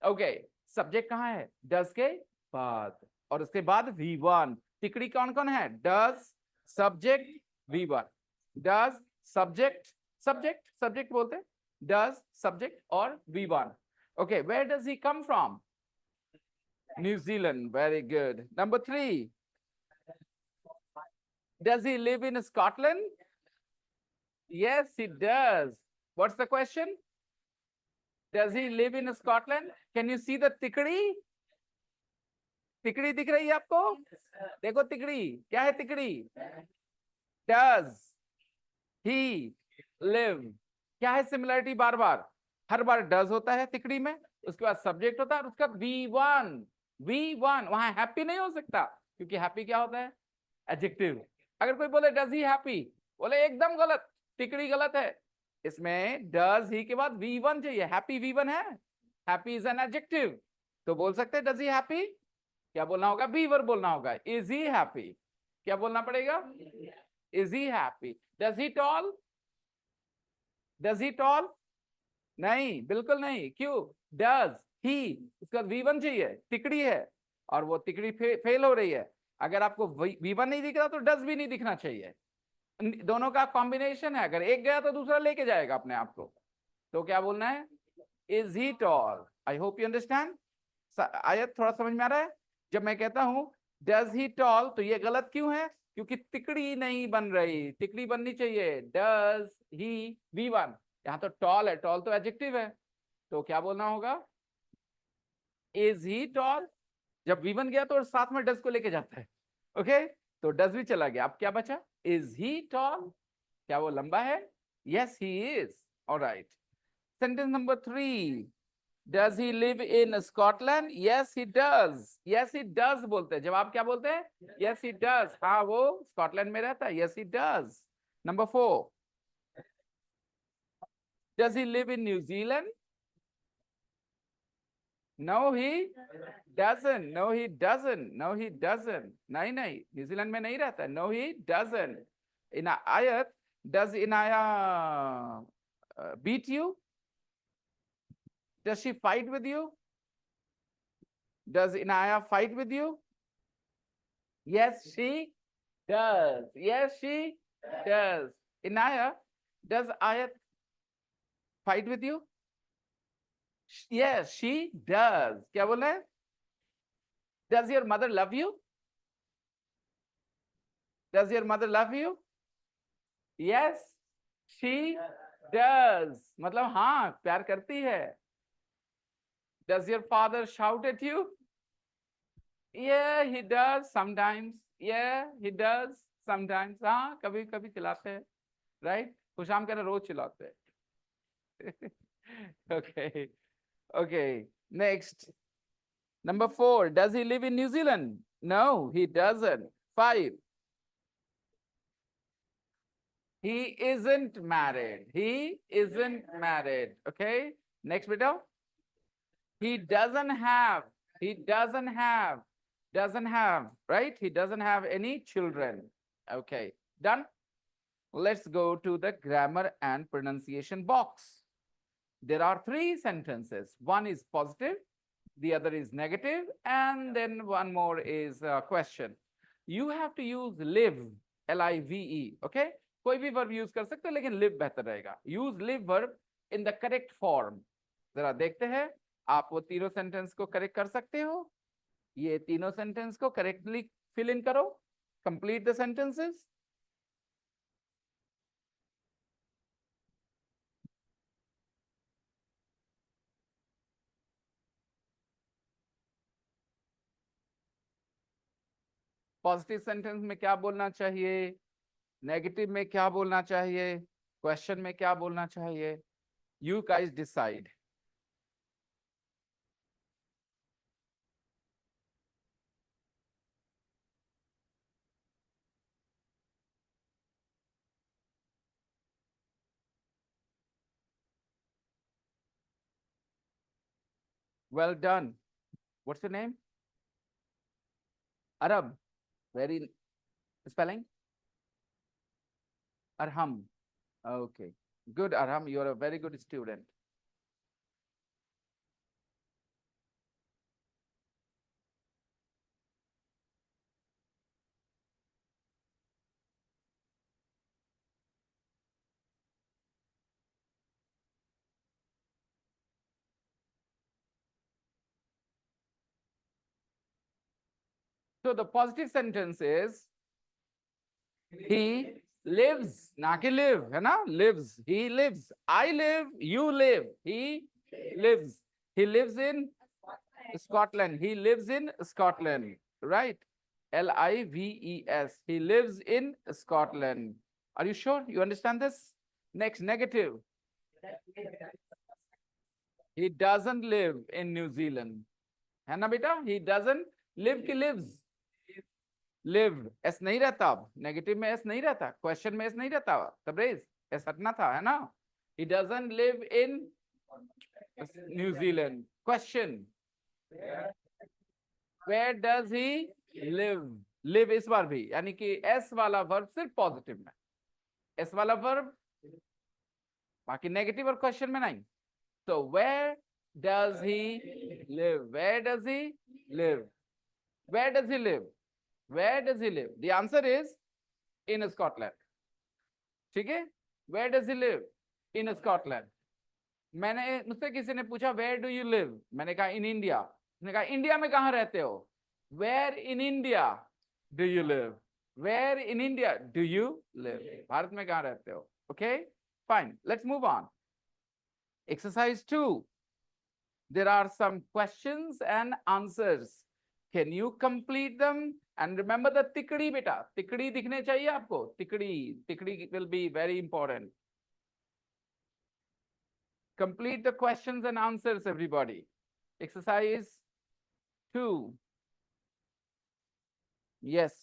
ओके, सब्जेक्ट कहाँ है? डज के बाद, और उसके बाद V1. तिकड़ी कौन कौन है? Does, subject, V1. Does, subject, subject बोलते हैं. डज, सब्जेक्ट और V1. Okay, where does he come from? New Zealand. Very good. Number three. Does he live in Scotland? Yes, he does. What's the question? Does he live in Scotland? Can you see the tikdi? तिकड़ी दिख रही है आपको? देखो तिकड़ी क्या है. तिकड़ी does he live. क्या है similarity? Bar bar, her bar does होता है तिकड़ी में, उसके बाद सब्जेक्ट होता है और उसका V1. वहां हैप्पी नहीं हो सकता, क्योंकि हैप्पी क्या होता है? एडजेक्टिव. अगर कोई बोले डज ही हैप्पी, बोले एकदम गलत, तिकड़ी गलत है. इसमें डज ही के बाद V1 चाहिए. हैप्पी V1 है. Happy is an adjective. तो बोल सकते हैं डज ही हैप्पी. क्या बोलना होगा? बी वर्ब बोलना होगा. Is he happy. क्या बोलना पड़ेगा? Is he happy. Does he tall? Does he tall? नहीं, बिल्कुल नहीं. क्यों? डज ही, उसका V1 चाहिए. तिकड़ी है और वो तिकड़ी फेल हो रही है. अगर आपको V1 नहीं दिख रहा तो डज भी नहीं दिखना चाहिए. दोनों का कॉम्बिनेशन है. अगर एक गया तो दूसरा लेके जाएगा अपने आप को. तो क्या बोलना है? Is he tall. I hope you understand. Ayat थोड़ा समझ में आ रहा है? जब मैं कहता हूं डज ही टॉल, तो ये गलत क्यों है? क्योंकि तिकड़ी नहीं बन रही. तिकड़ी बननी चाहिए. Does he V1. यहां तो टॉल है. टॉल तो एडजेक्टिव है. तो क्या बोलना होगा? Is he tall. जब V1 गया तो साथ में डज को लेके जाता है. ओके, तो डज भी चला गया. अब क्या बचा? Is he tall. क्या वो लंबा है? Yes he is. Alright. Sentence number 3. Does he live in Scotland? Yes, he does. Yes, he does बोलते हैं. जवाब क्या बोलते हैं? Yes, he does. हाँ, वो स्कॉटलैंड में रहता है. Yes, he does. Number 4. Does he live in New Zealand? No, he doesn't. No, he doesn't. No, he doesn't. नहीं, न्यूजीलैंड में नहीं रहता. No, he doesn't. Inayat, does Inaya beat you? Does she fight with you? Does Inaya fight with you? Yes, she does. Yes, she does. Inaya, does Ayat fight with you? Yes, she does. क्या बोल रहे हैं? Does your mother love you? Does your mother love you? Yes, she does. मतलब हाँ, प्यार करती है. Does your father shout at you? Yeah, he does sometimes. Yeah, he does sometimes. हाँ, कभी कभी चिल्लाते हैं. Right? खुशाम कह रहे रोज चिल्लाते हैं. Okay. Okay. Next. Number 4, does he live in New Zealand? No, he doesn't. 5, he isn't married. He isn't married. Okay. Next, beta. He doesn't have. He doesn't have. Doesn't have. Right? He doesn't have any children. Okay. Done. Let's go to the grammar and pronunciation box. There are 3 sentences. One is positive, the other is negative, and then one more is a question. You have to use live, L-I-V-E, okay? कोई भी verb use कर सकते हो, लेकिन live बेहतर रहेगा. Use live verb in the correct form. जरा देखते हैं, आप वो तीनों sentence को correct कर सकते हो? ये तीनों sentence को correctly fill in करो. Complete the sentences. Positive sentence में क्या बोलना चाहिए, नेगेटिव में क्या बोलना चाहिए, क्वेश्चन में क्या बोलना चाहिए, you guys decide. Well done. What's your name? अरब. Very spelling? Arham. Okay, good Arham, you are a very good student. So the positive sentence is he lives, ना कि live, है ना? Lives, he lives. I live, you live. He lives. He lives in Scotland. He lives in Scotland, right? Lives. He lives in Scotland. Are you sure you understand this? Next, negative. He doesn't live in New Zealand. है ना बेटा? He doesn't live की lives. Live. S नहीं रहता अब. Negative में S नहीं रहता. Question में S नहीं रहता. तबरेज. S हटना था, है ना? He doesn't live in New Zealand. Question. Where does he live? Live इस बार भी, यानी कि S वाला वर्ब सिर्फ पॉजिटिव में, S वाला वर्ब बाकी नेगेटिव और क्वेश्चन में नहीं. So where does he live? Where does he live? Where does he live? Where does he live? The answer is in Scotland. ठीक है? Where does he live? In Scotland. मैंने मुझसे किसी ने पूछा where do you live? मैंने कहा in India. मैंने कहा इंडिया में कहाँ रहते हो? Where in India do you live? Where in India do you live? Bharat में कहाँ रहते हो? Okay, fine. Let's move on. Exercise 2. There are some questions and answers. Can you complete them? And remember the tikdi beta. Tikdi दिखने चाहिए आपको. Tikdi will be very important. Complete the questions and answers, everybody. Exercise 2. Yes.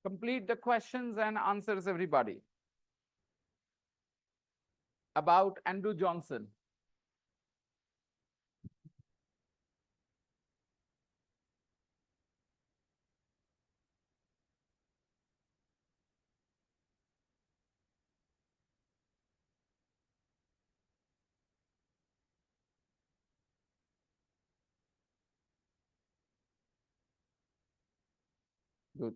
Complete the questions and answers, everybody. About Andrew Johnson. Good.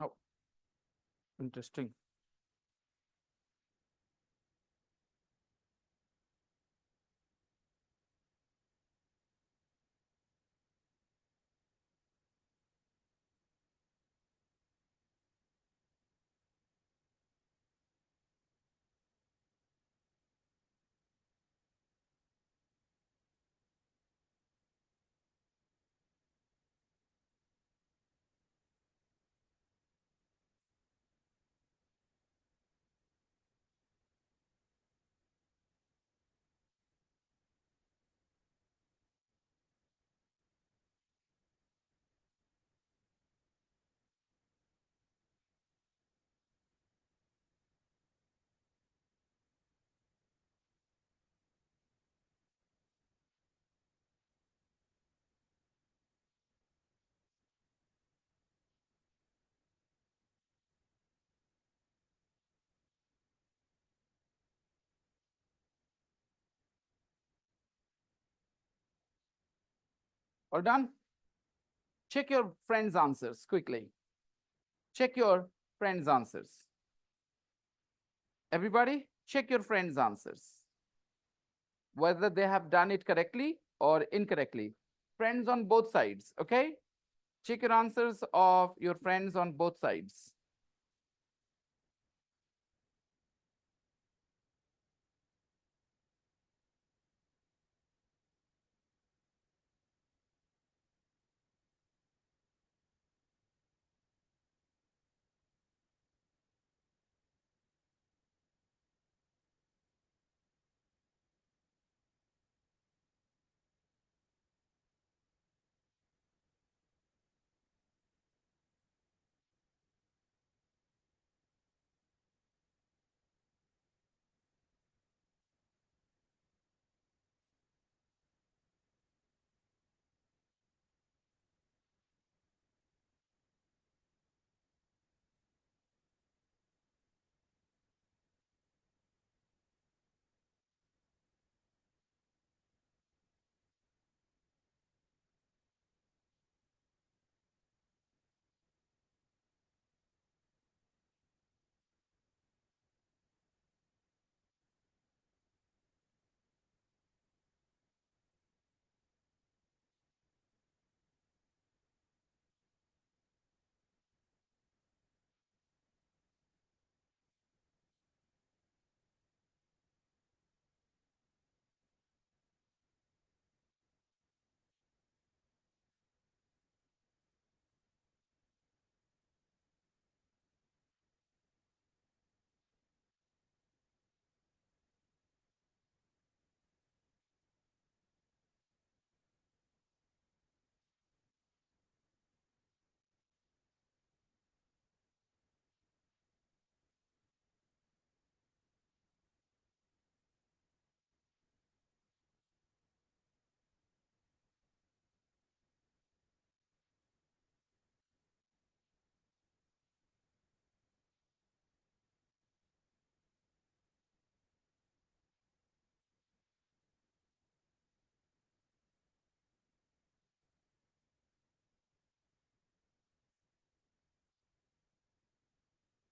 Oh, interesting. All done? Check your friends' answers quickly. Check your friends' answers. Everybody, check your friends' answers, whether they have done it correctly or incorrectly. Friends on both sides, okay? Check your answers of your friends on both sides.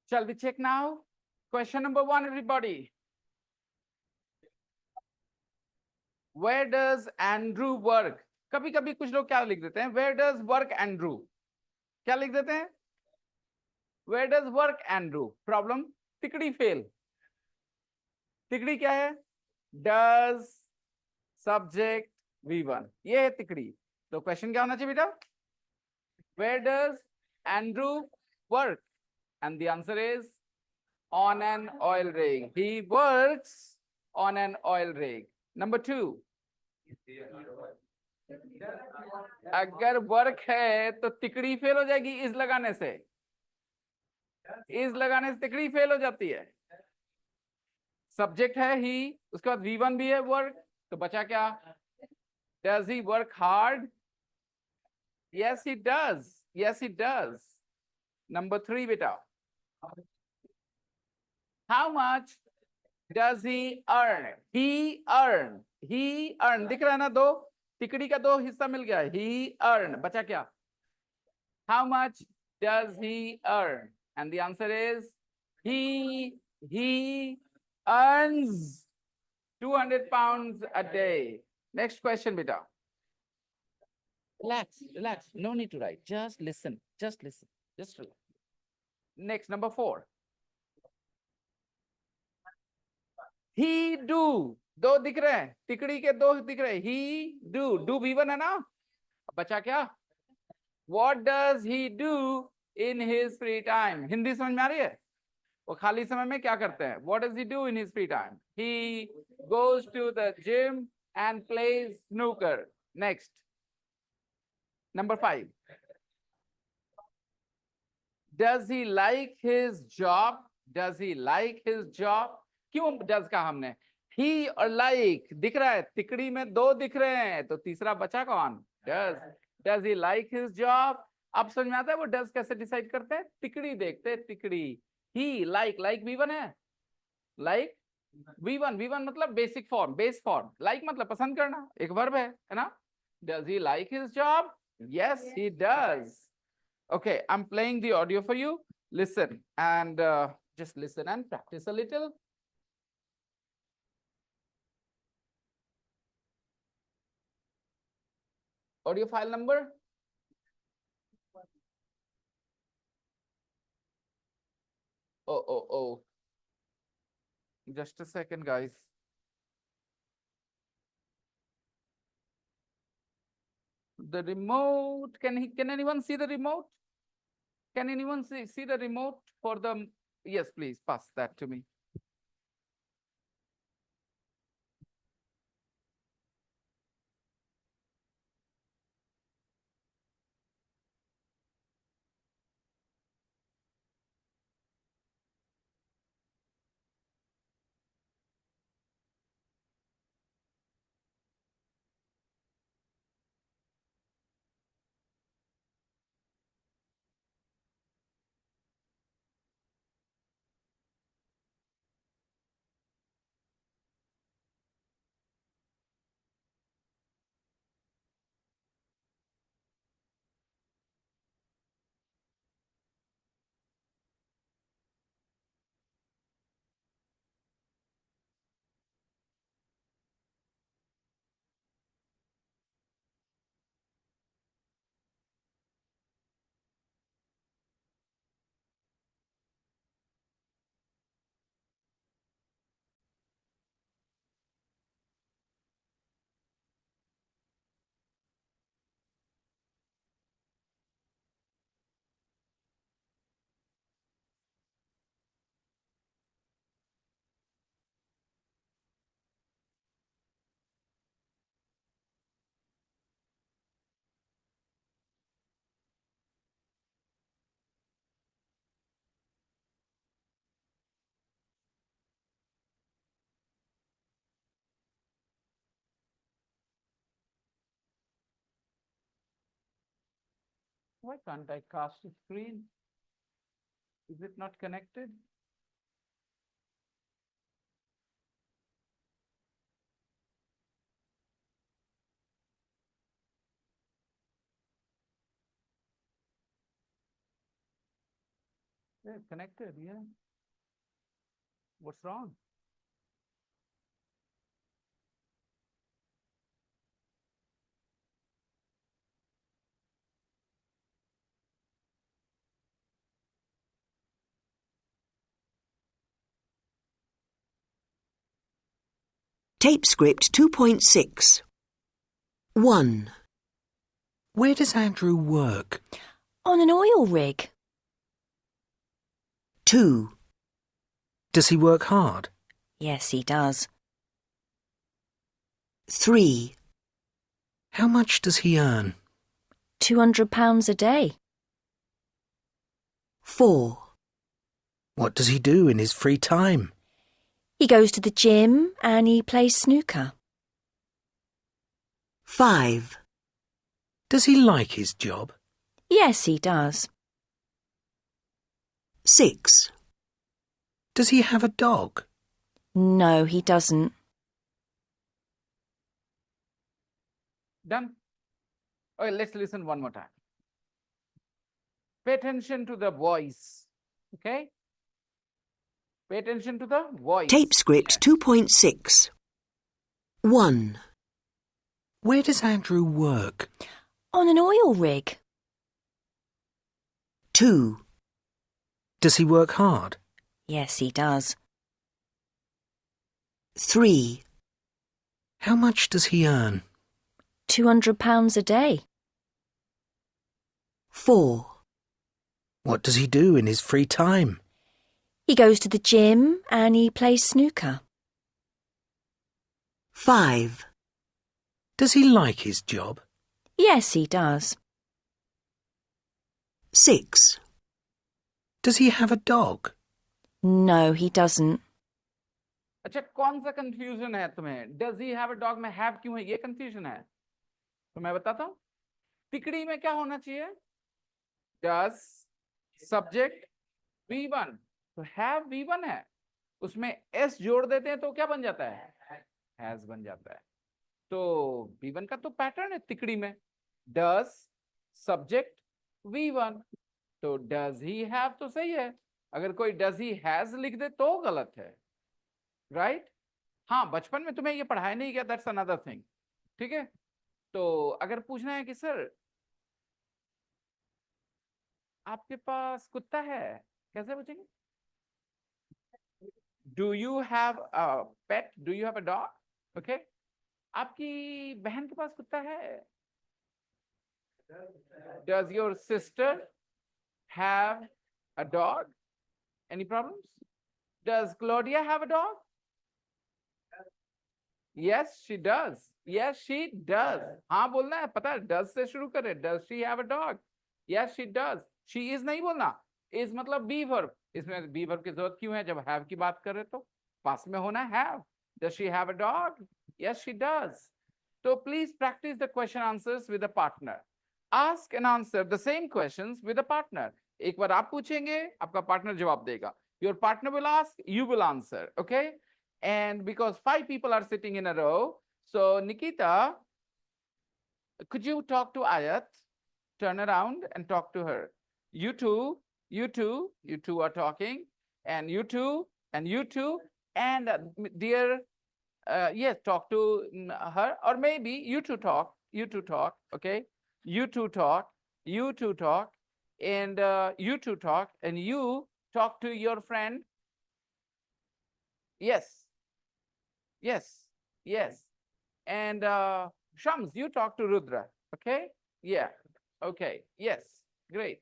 Shall we check now? Question number one, everybody. Where does Andrew work? कभी कभी कुछ लोग क्या लिख देते हैं, Where does work Andrew? क्या लिख देते हैं, Where does work Andrew? Problem, तिकड़ी फेल। तिकड़ी क्या है, Does सब्जेक्ट V1, ये है तिकड़ी। तो क्वेश्चन क्या होना चाहिए बेटा, Where does Andrew work? And the answer is on an oil rig. He works on an oil rig. Number 2, अगर वर्क है तो तिकड़ी फेल हो जाएगी इज लगाने से, इज लगाने से तिकड़ी फेल हो जाती है। सब्जेक्ट है ही, उसके बाद V1 भी है वर्क, तो बचा क्या, does he work hard? Yes he does, yes he does. Number 3 बेटा, how much does he earn? He earn दिख रहा है ना, दो तिकड़ी का दो हिस्सा मिल गया, ही अर्न, बचा क्या, how much does he earn? And the answer is he earns 200 pounds a day. Next question, beta. Relax, relax. No need to write. Just listen. Just listen. Just relax. Next, number 4. He do. दो दिख रहे हैं, तिकड़ी के दो दिख रहे हैं, he do V1 है ना, बचा क्या, what does he do in his free time? Hindi समझ में आ रही है, वो खाली समय में क्या करते हैं, what does he do in his free time? He goes to the gym and plays snooker. Next, number 5. Does he like his job? Does he like his job? क्यों does का हमने, he और like दिख रहा है, तिकड़ी में दो दिख रहे हैं, तो तीसरा बचा कौन, does he like his job? अब समझ में आता है वो does कैसे डिसाइड करते हैं, तिकड़ी देखते हैं, तिकड़ी, he like V1 है, like V1 मतलब basic form, base form, like मतलब पसंद करना, एक वर्ब है ना, does he like his job? Yes, he does. Okay, I'm playing the audio for you. Listen and just listen and practice a little. Audio file number. Oh. Just a second, guys. The remote, can anyone see the remote? Can anyone see the remote for the, yes, please pass that to me. Why can't I cast a screen? Is it not connected? Yeah, connected, yeah. What's wrong? Tape script 2.6. 1. Where does Andrew work? On an oil rig. 2. Does he work hard? Yes, he does. 3. How much does he earn? £200 a day. 4. What does he do in his free time? He goes to the gym and he plays snooker. 5. Does he like his job? Yes, he does. 6. Does he have a dog? No, he doesn't. Done? Okay, let's listen one more time. Pay attention to the voice. Okay? Pay attention to the voice. Tape script 2.6. 1. Where does Andrew work? On an oil rig. 2. Does he work hard? Yes, he does. 3. How much does he earn? £200 a day. 4. What does he do in his free time? He goes to the gym and he plays snooker. 5. Does he like his job? Yes, he does. 6. Does he have a dog? No, he doesn't. अच्छा कौन सा confusion है तुम्हें? Does he have a dog में have क्यों है? ये confusion है तो मैं बताता हूं. तिकड़ी में क्या होना चाहिए? डज सब्जेक्ट V1 तो हैव V1 है, उसमें s जोड़ देते हैं तो क्या बन जाता है? हैज बन जाता है. तो V1 का तो पैटर्न है तिकड़ी में. डज सब्जेक्ट V1 तो डज ही हैव तो सही है. अगर कोई डज ही हैज लिख दे तो गलत है. राइट? हाँ, बचपन में तुम्हें ये पढ़ाया नहीं गया, दैट्स अनदर थिंग. ठीक है? तो अगर पूछना है कि सर आपके पास कुत्ता है, कैसे पूछेंगे? Do you have a pet? Do you have a dog? Okay. आपकी बहन के पास कुत्ता है? Does your sister have a dog? Any problems? Does Claudia have a dog? Yes, she does. Yes, she does. हाँ बोलना है, पता है, does से शुरू करे. Does she have a dog? Yes, she does. She is नहीं बोलना. Is मतलब be verb. इसमें be verb की जरूरत क्यों है? जब have की बात करे तो पास में होना है have. Does she have a dog? Yes, she does. So please practice the question answers with a partner. Ask and answer the same questions with a partner. एक बार आप पूछेंगे, आपका पार्टनर जवाब देगा. Your partner will ask, you will answer. Okay? And because 5 people are sitting in a row, so Nikita, could you talk to Ayat? Turn around and talk to her. You two are talking, and you two, and dear, yes, talk to her, or maybe you two talk, okay? You two talk, and you two talk, and you talk to your friend. Yes. And Shams, you talk to Rudra. Okay? Yeah. Okay. Yes. Great.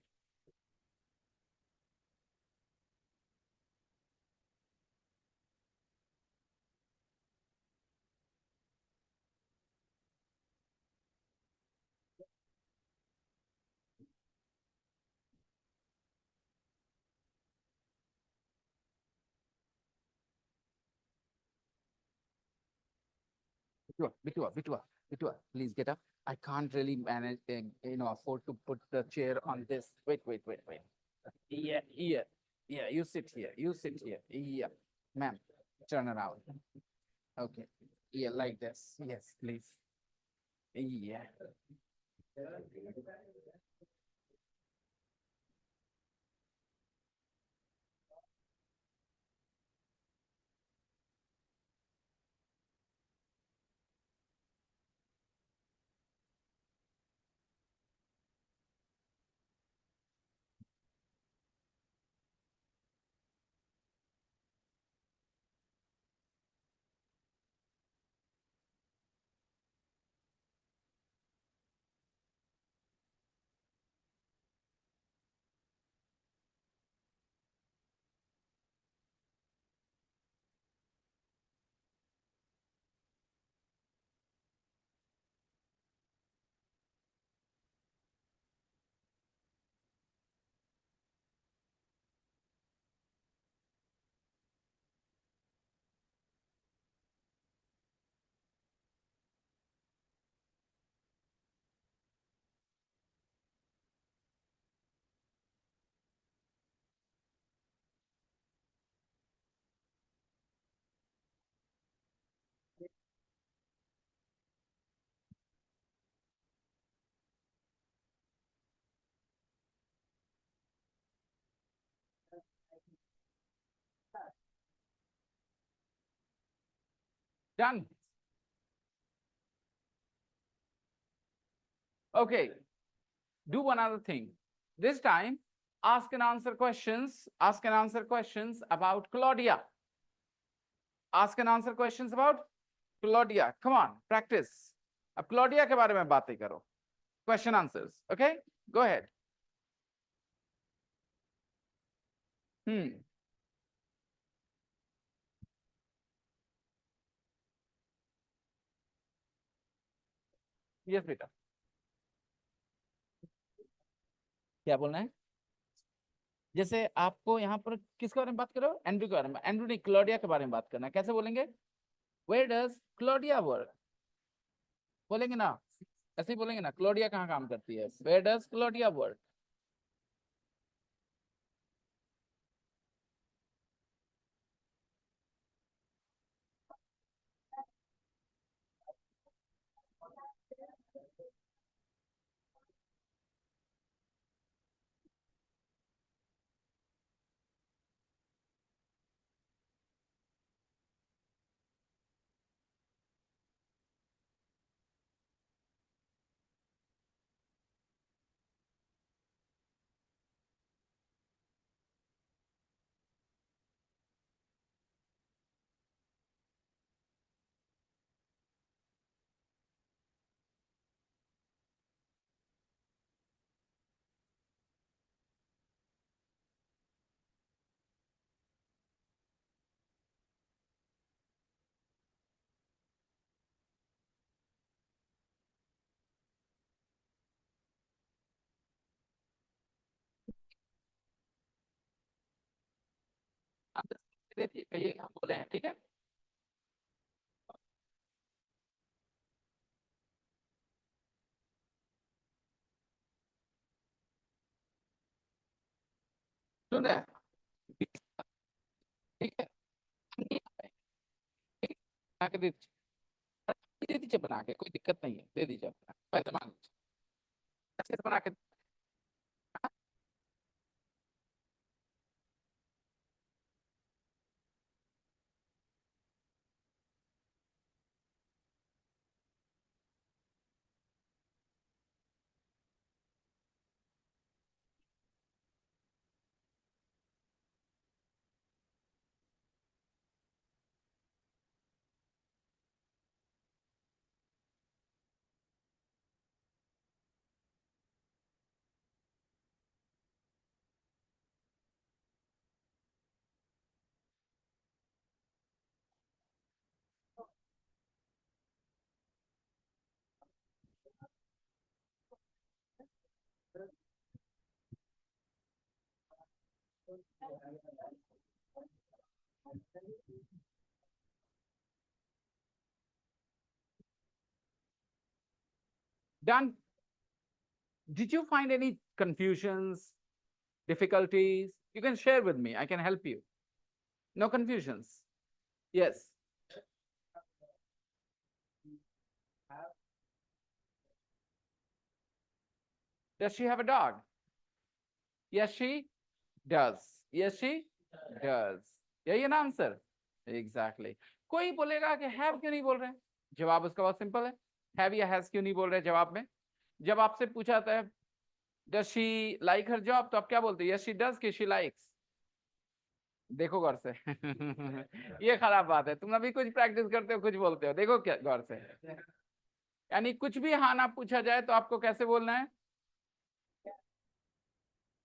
Bitua, please get up. I can't really manage, afford to put the chair on this. Wait. Yeah, you sit here. Yeah, ma'am, turn around. Okay. Yeah, like this. Yes, please. Yeah. Done. Okay. Do one other thing. This time, ask and answer questions. Ask and answer questions about Claudia. Ask and answer questions about Claudia. Come on, practice. अब Claudia के बारे में बातें करो. Question answers. Okay? Go ahead. Yes, बेटा. क्या बोलना है? जैसे आपको यहाँ पर किसके बारे में बात करो? एंड्रू के बारे में. एंड्रू नहीं, क्लॉडिया के बारे में बात करना है. कैसे बोलेंगे? Where does Claudia work? बोलेंगे ना, ऐसे ही बोलेंगे ना. क्लोडिया कहाँ काम करती है? Where does Claudia work? आप कहिए हम बोले हैं, ठीक है? सुन रहे हैं? ठीक है, बना के दे दीजिए बना के, कोई दिक्कत नहीं है, दे दीजिए अपना पैसे मांग लीजिए, अच्छे से बना के. Done. Did you find any confusions, difficulties? You can share with me. I can help you. No confusions? Yes. Does she have a dog? Yes, she does. Yes, she does. यही है ना आंसर? Exactly. कोई बोलेगा कि have क्यों नहीं बोल रहे? जवाब उसका बहुत सिंपल है. Have या has क्यों नहीं बोल रहे जवाब में? जब आपसे पूछा जाता है does she like her job, तो आप क्या बोलते हैं? Yes, she does कि she likes? देखो गौर से. ये खराब बात है. तुम अभी कुछ प्रैक्टिस करते हो, कुछ बोलते हो. देखो क्या गौर से. यानी कुछ भी हाँ ना पूछा जाए तो आपको कैसे बोलना है?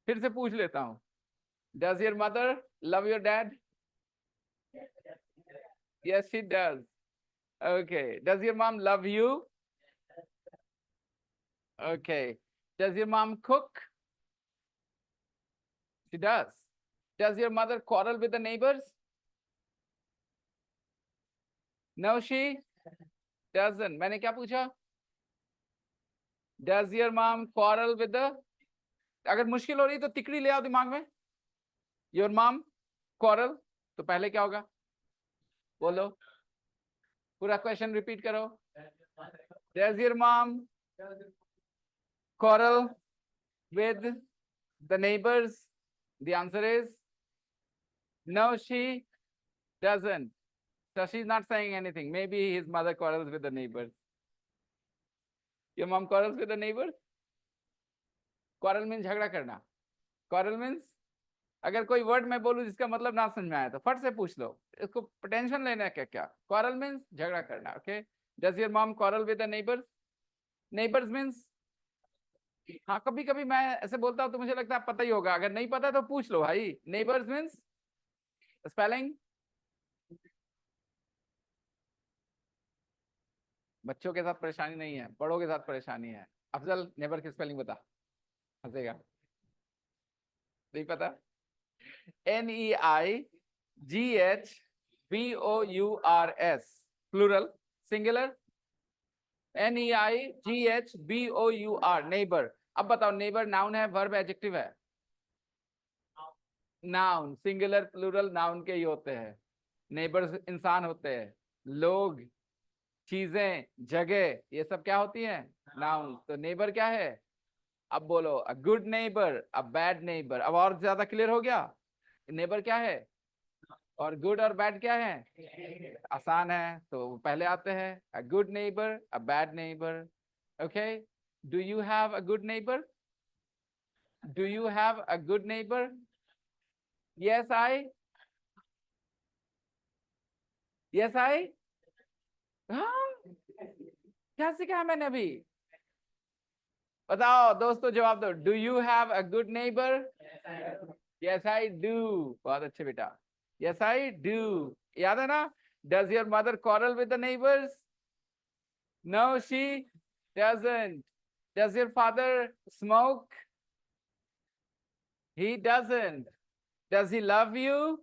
फिर से पूछ लेता हूँ. Does your mother love your dad? Yes, she does. Okay. Does your mom love you? Okay. Does your mom cook? She does. Does your mother quarrel with the neighbors? No, she doesn't. मैंने क्या पूछा? Does your mom quarrel with the? अगर मुश्किल हो रही तो तिकड़ी ले आओ दिमाग में. Your mom quarrel, तो पहले क्या होगा? बोलो. पूरा क्वेश्चन रिपीट करो. Does your mom quarrel with the neighbors? The answer is no, she doesn't. So she's not saying anything. Maybe his mother quarrels with the neighbors. Your mom quarrels with the neighbors? Quarrel means झगड़ा करना. Quarrel means अगर कोई word मैं बोलूं जिसका मतलब ना समझ में आया तो फट से पूछ लो. इसको टेंशन लेना है क्या क्या? Quarrel means झगड़ा करना. Okay. Does your mom quarrel with the neighbors? Neighbors means हाँ, कभी कभी मैं ऐसे बोलता हूँ तो मुझे लगता है पता ही होगा. अगर नहीं पता तो पूछ लो भाई. Neighbors means spelling. बच्चों के साथ परेशानी नहीं है, बड़ों के साथ परेशानी है. अफजल, नेबर की स्पेलिंग बता. हंसेगा. नहीं पता? Neightbours, plural, singular. Neightbour, neighbor. अब बताओ, नेबर नाउन है, वर्ब एडजेक्टिव है? नाउन. सिंगुलर प्लूरल नाउन के ही होते हैं. नेबर्स इंसान होते हैं, लोग, चीजें, जगह, ये सब क्या होती हैं? नाउन. तो नेबर क्या है? अब बोलो, a good neighbour, a bad neighbour. अब और ज्यादा क्लियर हो गया. नेबर क्या है और गुड और बैड क्या है? आसान है. तो पहले आते हैं a good neighbour, a bad neighbour. Okay. Do you have a good neighbour? Do you have a good neighbour? Yes I. Yes I. हाँ, क्या सीखा मैंने अभी? बताओ दोस्तों, जवाब दो. Do you have a good neighbour? Yes I do. बहुत अच्छे बेटा. Yes I do. याद है ना? Does your mother quarrel with the neighbors? No, she doesn't. Does your father smoke? He doesn't. Does he love you?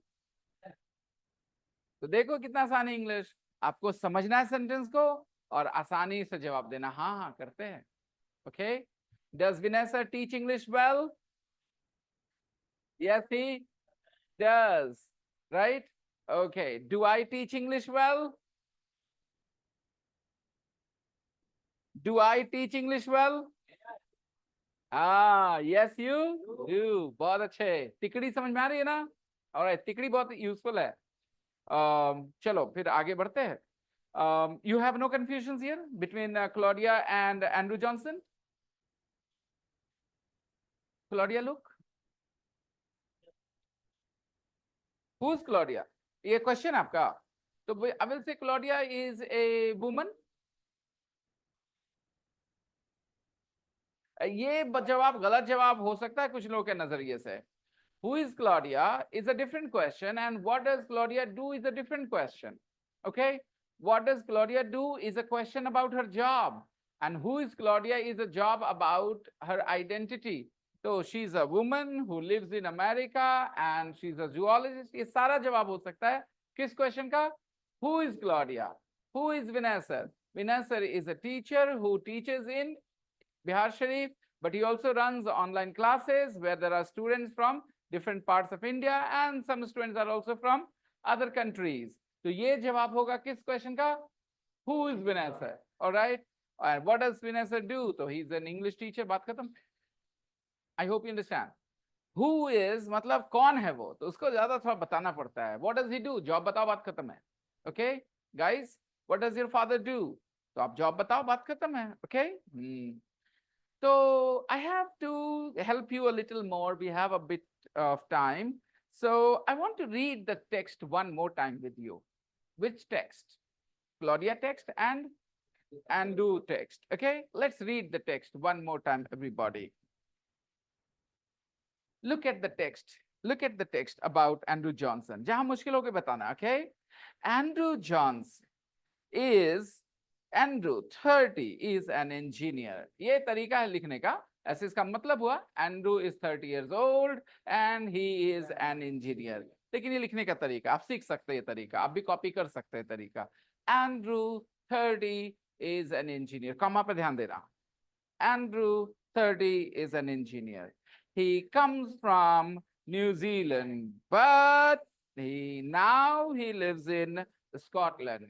तो देखो कितना आसान है इंग्लिश. आपको समझना है सेंटेंस को और आसानी से जवाब देना. हाँ हाँ करते हैं. Okay. Does Vanessa teach English well? Yes, he does. Right? Okay. Do I teach English well? Do I teach English well? Yes, you do. बहुत अच्छे. तिकड़ी समझ में आ रही है ना? Alright, तिकड़ी बहुत यूजफुल है. चलो फिर आगे बढ़ते हैं. You have no confusions here between Claudia and Andrew Johnson? Claudia, look. Who's Claudia? ये क्वेश्चन आपका. तो I will say Claudia is a woman. ये जवाब गलत जवाब हो सकता है कुछ लोगों के नजरिए से. Who is Claudia is a different question, and what does Claudia do is a different question. Okay. What does Claudia do is a question about her job, and who is Claudia is a job about her identity. So she's a woman who lives in America and she's a zoologist. ये सारा जवाब हो सकता है किस question का? Who is Claudia? Who is Vanessa? Vanessa is a teacher who teaches in Bihar Sharif, but he also runs online classes where there are students from different parts of India and some students are also from other countries. तो ये जवाब होगा किस question का? Who is Vanessa? All right. And what does Vanessa do? तो he is an English teacher. बात खत्म. I hope you understand. Who is मतलब कौन है वो? तो उसको ज्यादा थोड़ा बताना पड़ता है. What does he do? Job बताओ, बात खत्म है. Okay, guys. What does your father do? तो आप जॉब बताओ, बात खत्म है. Okay. So I have to help you a little more. We have a bit of time. So I want to read the text one more time with you. Which text? Claudia text and Andrew text. Okay, let's read the text one more time, everybody. Look at the text. Look at the text about Andrew Johnson. जहां मुश्किल हो के बताना. Okay, Andrew Johnson is Andrew 30 is an engineer. ये तरीका है लिखने का. ऐसे इसका मतलब हुआ Andrew is 30 years old and he is an engineer. लेकिन ये लिखने का तरीका आप सीख सकते हैं. ये तरीका आप भी कॉपी कर सकते हैं. तरीका Andrew 30 is an engineer. Comma पे ध्यान देना. Andrew 30 is an engineer. He comes from New Zealand, but now he lives in Scotland.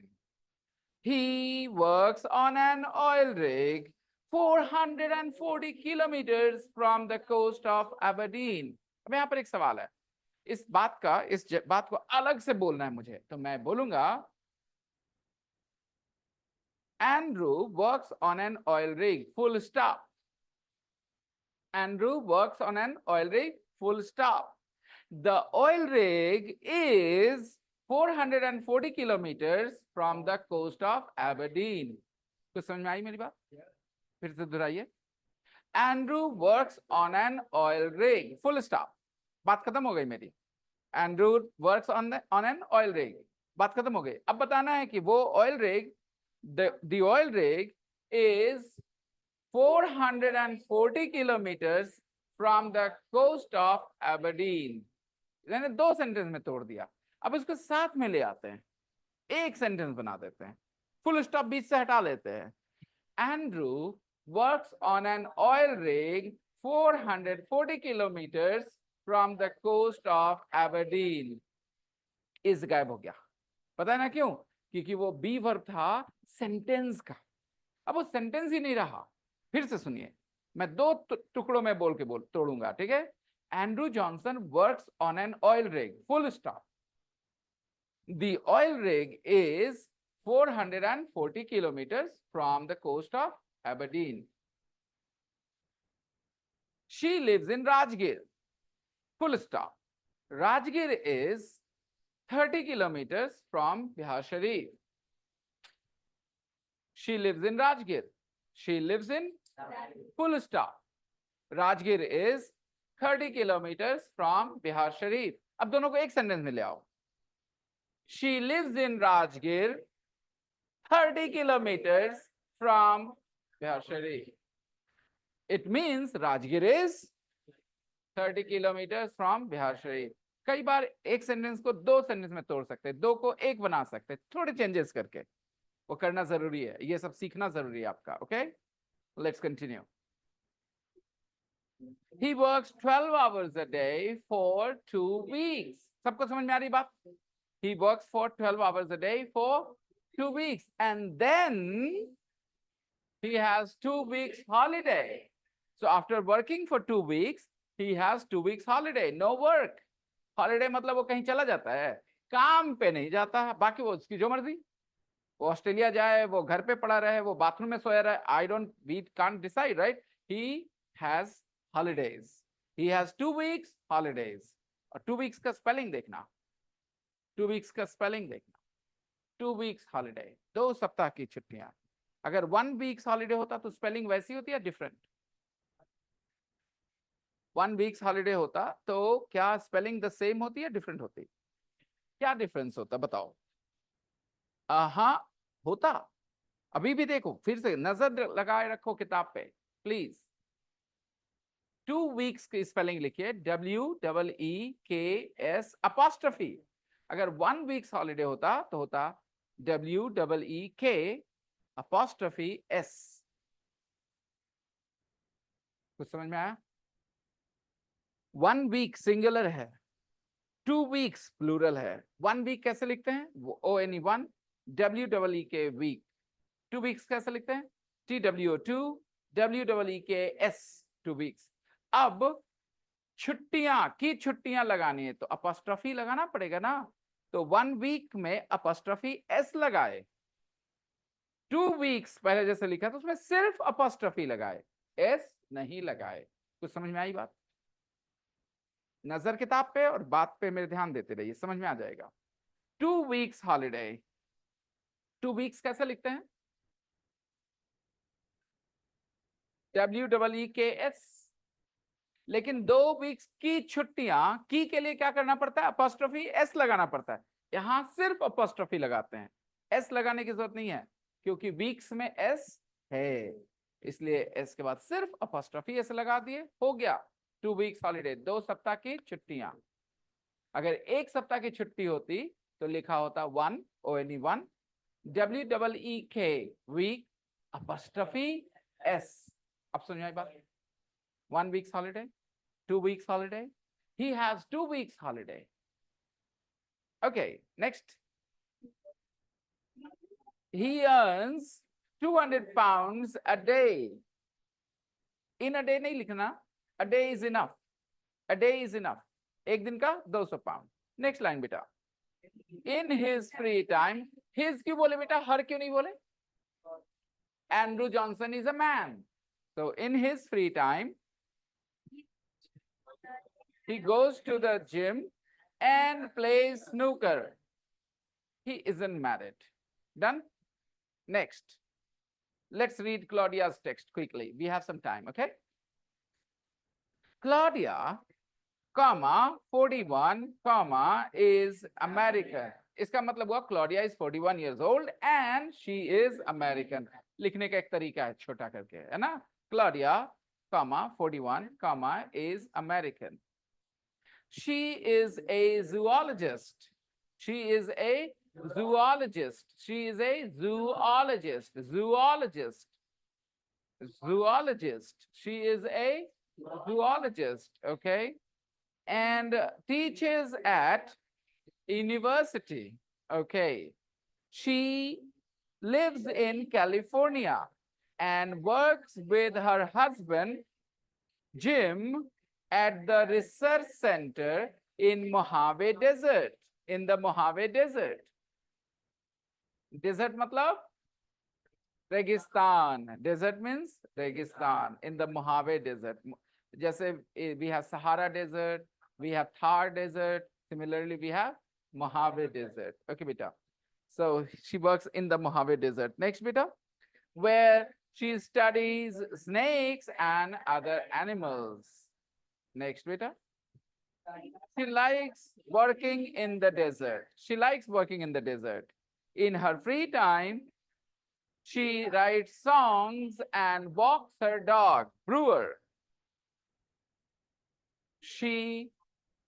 He works on an oil rig 440 kilometers from the coast of Aberdeen. अब यहाँ पर एक सवाल है. इस बात को अलग से बोलना है मुझे. तो मैं बोलूंगा Andrew works on an oil rig, full stop. Andrew works on an oil rig, full stop. The oil rig is 440 kilometers from the coast of Aberdeen. कुछ समझ में आई मेरी बात? फिर से दोहराइए. Andrew works on an oil rig, full stop. बात खत्म हो गई मेरी. Andrew works on an oil rig. बात खत्म हो गई. अब बताना है कि वो oil rig, the oil rig is 440 kilometers from the coast of Aberdeen. मैंने दो सेंटेंस में तोड़ दिया. अब इसको साथ में ले आते हैं, एक सेंटेंस बना देते हैं, फुल स्टॉप बीच से हटा लेते हैं. Andrew works on an oil rig 440 kilometers from the coast of Aberdeen. इस गायब हो गया. पता है ना क्यों? क्योंकि वो बी वर्ब था सेंटेंस का. अब वो सेंटेंस ही नहीं रहा. फिर से सुनिए, मैं दो टुकड़ों में तोड़ूंगा. ठीक है? Andrew Johnson works on an oil rig, full stop. The oil rig is 440 kilometers from the coast of Aberdeen. She lives in Rajgir, full stop. Rajgir is 30 kilometers from Bihar Sharif. She lives in Rajgir. She lives in full stop. Rajgir is 30 kilometers from Bihar Sharif. अब दोनों को एक sentence में ले आओ. She lives in Rajgir, 30 kilometers from Bihar Sharif. It means Rajgir is 30 kilometers from Bihar Sharif. कई बार एक sentence को दो सेंटेंस में तोड़ सकते हैं, दो को एक बना सकते हैं, थोड़े चेंजेस करके. वो करना जरूरी है, ये सब सीखना जरूरी है आपका. Okay, let's continue. He works 12 hours a day for 2 weeks. सबको समझ में आ रही बात? He works for 12 hours a day for 2 weeks, and then he has 2 weeks holiday. So after working for 2 weeks, he has 2 weeks holiday. No work. Holiday मतलब वो कहीं चला जाता है, काम पे नहीं जाता. बाकी वो उसकी जो मर्जी, वो ऑस्ट्रेलिया जाए, वो घर पे पड़ा रहे, वो बाथरूम में सोया रहे. We can't decide, right? He has holidays. He has 2 weeks holidays. और 2 weeks का स्पेलिंग देखना. 2 weeks का स्पेलिंग देखना. 2 weeks holiday, 2 सप्ताह की छुट्टियां. अगर 1 weeks holiday होता तो स्पेलिंग वैसी होती है डिफरेंट? 1 weeks holiday होता तो क्या स्पेलिंग द सेम होती है डिफरेंट होती? क्या डिफरेंस होता बताओ? हाँ होता. अभी भी देखो, फिर से नजर लगाए रखो किताब पे प्लीज. 2 weeks की स्पेलिंग लिखिए WEEKS अपॉस्ट्रोफी. अगर 1 weeks हॉलीडे होता तो होता WEEK अपॉस्ट्रोफी S. कुछ समझ में आया? 1 week सिंगुलर है, 2 weeks प्लूरल है. 1 week कैसे लिखते हैं? ONE1 WEEK week. 2 weeks कैसे लिखते हैं? TWO2 WEEKS 2 weeks. अब छुट्टियां लगानी है तो अपॉस्ट्रोफी लगाना पड़ेगा ना. तो 1 week में अपॉस्ट्रोफी S लगाए. 2 weeks पहले जैसे लिखा तो उसमें सिर्फ अपॉस्ट्रोफी लगाए, S नहीं लगाए. कुछ समझ में आई बात? नजर किताब पे और बात पे मेरे ध्यान देते रहिए, समझ में आ जाएगा. 2 weeks हॉलीडे. 2 weeks कैसे लिखते हैं? WEEKS. लेकिन 2 weeks की छुट्टियां की के लिए क्या करना पड़ता है? अपॉस्ट्रोफी S लगाना पड़ता है. यहां सिर्फ अपॉस्ट्रोफी लगाते हैं, S लगाने की जरूरत नहीं है क्योंकि वीक्स में S है, इसलिए S के बाद सिर्फ अपॉस्ट्रोफी S लगा दिए, हो गया 2 weeks हॉलीडे. 2 सप्ताह की छुट्टियां. अगर 1 सप्ताह की छुट्टी होती तो लिखा होता 1 ONE1 WEEK week apostrophe S. अब समझ आई बात? 1 weeks holiday, 2 weeks holiday. He has 2 weeks holiday. Okay, next. He earns 200 pounds a day. In a day नहीं लिखना, a day is enough. A day is enough. एक दिन का 200 pound. Next line बेटा. In his free time, his क्यों बोले बेटा, हर क्यों नहीं बोले? Andrew Johnson is a man. So in his free time, he goes to the gym and plays snooker. He isn't married. Done? Next. Let's read Claudia's text quickly. We have some time, okay? Claudia, comma, 41, comma, is American. इसका मतलब हुआ Claudia is 41 years old and she is American. लिखने का एक तरीका है छोटा करके, है ना? Claudia, comma, 41, comma, is American. She is a zoologist. She is a zoologist. She is a zoologist. Zoologist. Zoologist. She is a zoologist. Okay. And teaches at university. Okay. She lives in California and works with her husband, Jim, at the research center in Mojave Desert. In the Mojave Desert. Desert matlab? Registan. Desert means Registan. In the Mojave Desert. Jaise we have Sahara Desert, we have Thar Desert. Similarly, we have Mojave Desert. Okay, beta. So she works in the Mojave Desert. Next, beta. Where she studies snakes and other animals. Next, beta. She likes working in the desert. She likes working in the desert. In her free time, she writes songs and walks her dog, Brewer. She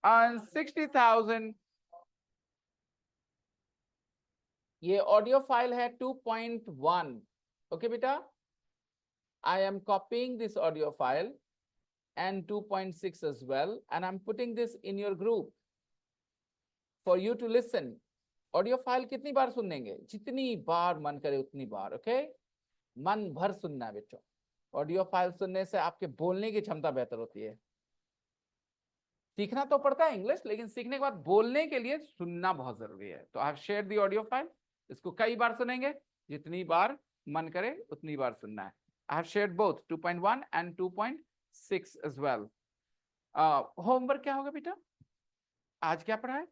earns 60,000. ये audio file है 2.1. Okay, beta? I am copying this audio file and 2.6 as well, and I'm putting this in your group for you to listen. Audio file कितनी बार सुनेंगे? जितनी बार मन करे उतनी बार. Okay, मन भर सुनना है बच्चों. ऑडियो फाइल सुनने से आपके बोलने की क्षमता बेहतर होती है. सीखना तो पड़ता है इंग्लिश, लेकिन सीखने के बाद बोलने के लिए सुनना बहुत जरूरी है. तो I have shared the audio file. इसको कई बार सुनेंगे, जितनी बार मन करे उतनी बार सुनना है. I have shared both 2.1 and 2.6 as well. Homework क्या होगा बेटा? आज क्या पढ़ा है?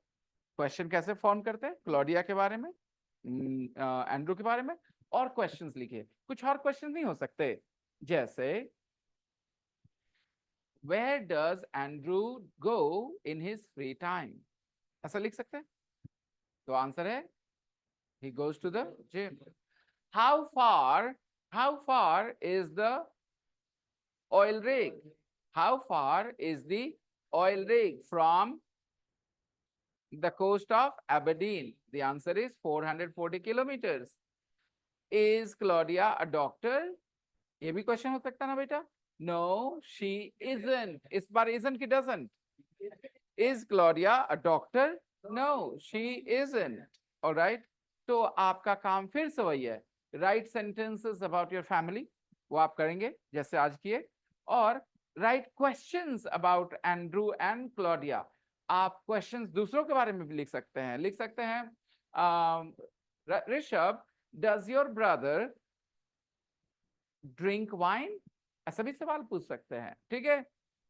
क्वेश्चन कैसे फॉर्म करते हैं, क्लॉडिया के बारे में, एंड्रू के बारे में, और क्वेश्चंस लिखिए. कुछ और क्वेश्चन नहीं हो सकते, जैसे where does Andrew go in his free time? ऐसा लिख सकते हैं. तो आंसर है he goes to the gym. How far is the oil rig? How far is the oil rig from the coast of Aberdeen? The answer is 440 kilometers. Is Claudia a doctor? ये भी question हो सकता है ना बेटा. No, she isn't. इस बार isn't की doesn't. Is Claudia a doctor? No, she isn't. All right. तो आपका काम फिर से वही है. Write sentences about your family. वो आप करेंगे जैसे आज किए. और write questions about Andrew and Claudia. आप क्वेश्चंस दूसरों के बारे में भी लिख सकते हैं. लिख सकते हैं, Rishabh, does your brother drink wine? ऐसा भी सवाल पूछ सकते हैं. ठीक है.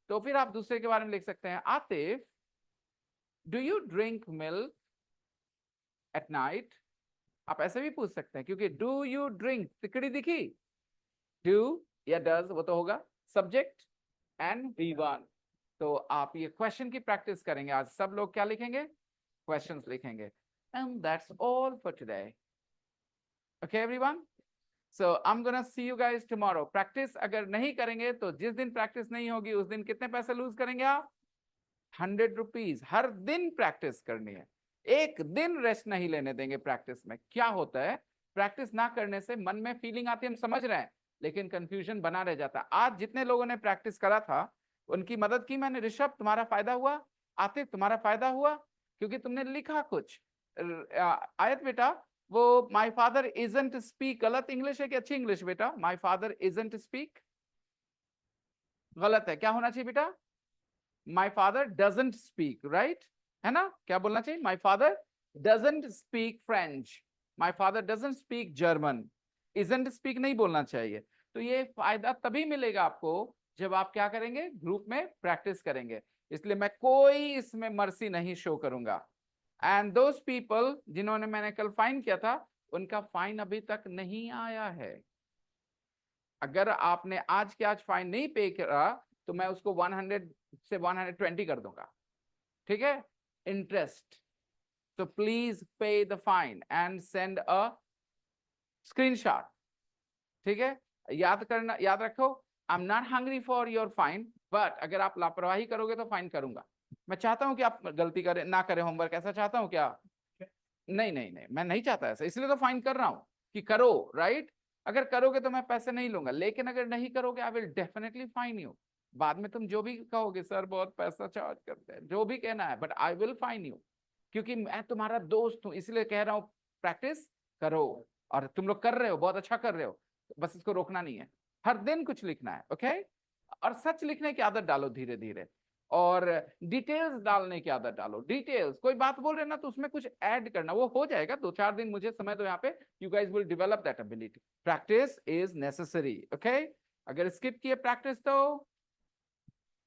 तो फिर आप दूसरे के बारे में लिख सकते हैं. Atif, do you drink milk at night? आप ऐसे भी पूछ सकते हैं, क्योंकि do you drink तिकड़ी दिखी, do या does वो तो होगा सब्जेक्ट एंड V1. तो आप ये क्वेश्चन की प्रैक्टिस करेंगे. आज सब लोग क्या लिखेंगे? क्वेश्चंस लिखेंगे. And that's all for today. Okay everyone, so I am gonna see you guys tomorrow. Practice अगर नहीं करेंगे तो जिस दिन प्रैक्टिस नहीं होगी उस दिन कितने पैसे लूज करेंगे आप? 100 रुपीज. हर दिन प्रैक्टिस करनी है. एक दिन रेस्ट नहीं लेने देंगे प्रैक्टिस में. क्या होता है, प्रैक्टिस ना करने से मन में फीलिंग आती है, हम समझ रहे हैं, लेकिन कंफ्यूजन बना रह जाता है. आज जितने लोगों ने प्रैक्टिस करा था उनकी मदद की मैंने. ऋषभ, तुम्हारा फायदा हुआ. आतिफ, तुम्हारा फायदा हुआ, क्योंकि तुमने लिखा कुछ. आयत बेटा, वो माय फादर इजंट स्पीक गलत इंग्लिश है कि अच्छी इंग्लिश बेटा? माय फादर इजंट स्पीक गलत है. क्या होना चाहिए बेटा? My father doesn't speak, right, है ना? क्या बोलना चाहिए? My father doesn't speak French, my father doesn't speak German. isn't speak नहीं बोलना चाहिए। तो ये फायदा तभी मिलेगा आपको जब आप क्या करेंगे, ग्रुप में प्रैक्टिस करेंगे। इसलिए मैं कोई इसमें मर्सी नहीं शो करूंगा। एंड दोज पीपल जिन्होंने मैंने कल फाइन किया था, उनका फाइन अभी तक नहीं आया है। अगर आपने आज के आज फाइन नहीं पे करा तो मैं उसको 100 से 120 कर दूंगा, ठीक है, interest. So please pay the fine and send a screenshot. ठीक है, याद करना, याद रखो, I'm not hungry for your fine, but अगर आप लापरवाही करोगे तो फाइन करूंगा। मैं चाहता हूं कि आप गलती करें ना करें होमवर्क, ऐसा चाहता हूं क्या? नहीं नहीं नहीं, मैं नहीं चाहता ऐसा, इसलिए तो फाइन कर रहा हूं कि करो, राइट? अगर करोगे तो मैं पैसे नहीं लूंगा, लेकिन अगर नहीं करोगे I will definitely fine you. बाद में तुम जो भी कहोगे, सर बहुत पैसा चार्ज करते हैं, जो भी कहना है, but I will fine you, क्योंकि मैं तुम्हारा दोस्त हूं, इसलिए कह रहा हूं प्रैक्टिस करो। और तुम लोग कर रहे हो, बहुत अच्छा कर रहे हो, बस इसको रोकना नहीं है, हर दिन कुछ लिखना है, ओके? और सच लिखने की आदत डालो धीरे धीरे, और डिटेल्स डालने की आदत डालो। डिटेल्स, कोई बात बोल रहे ना तो उसमें कुछ ऐड करना, वो हो जाएगा, 2-4 दिन मुझे समय दो यहाँ पे, you guys will develop that ability. Practice is necessary, okay? अगर स्किप किए प्रैक्टिस तो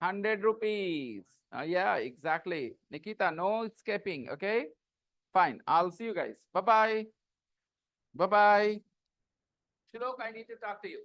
100 rupees. Yeah, exactly. Nikita, no escaping. Okay, fine. I'll see you guys. Bye bye. Bye bye. Shilok, I need to talk to you.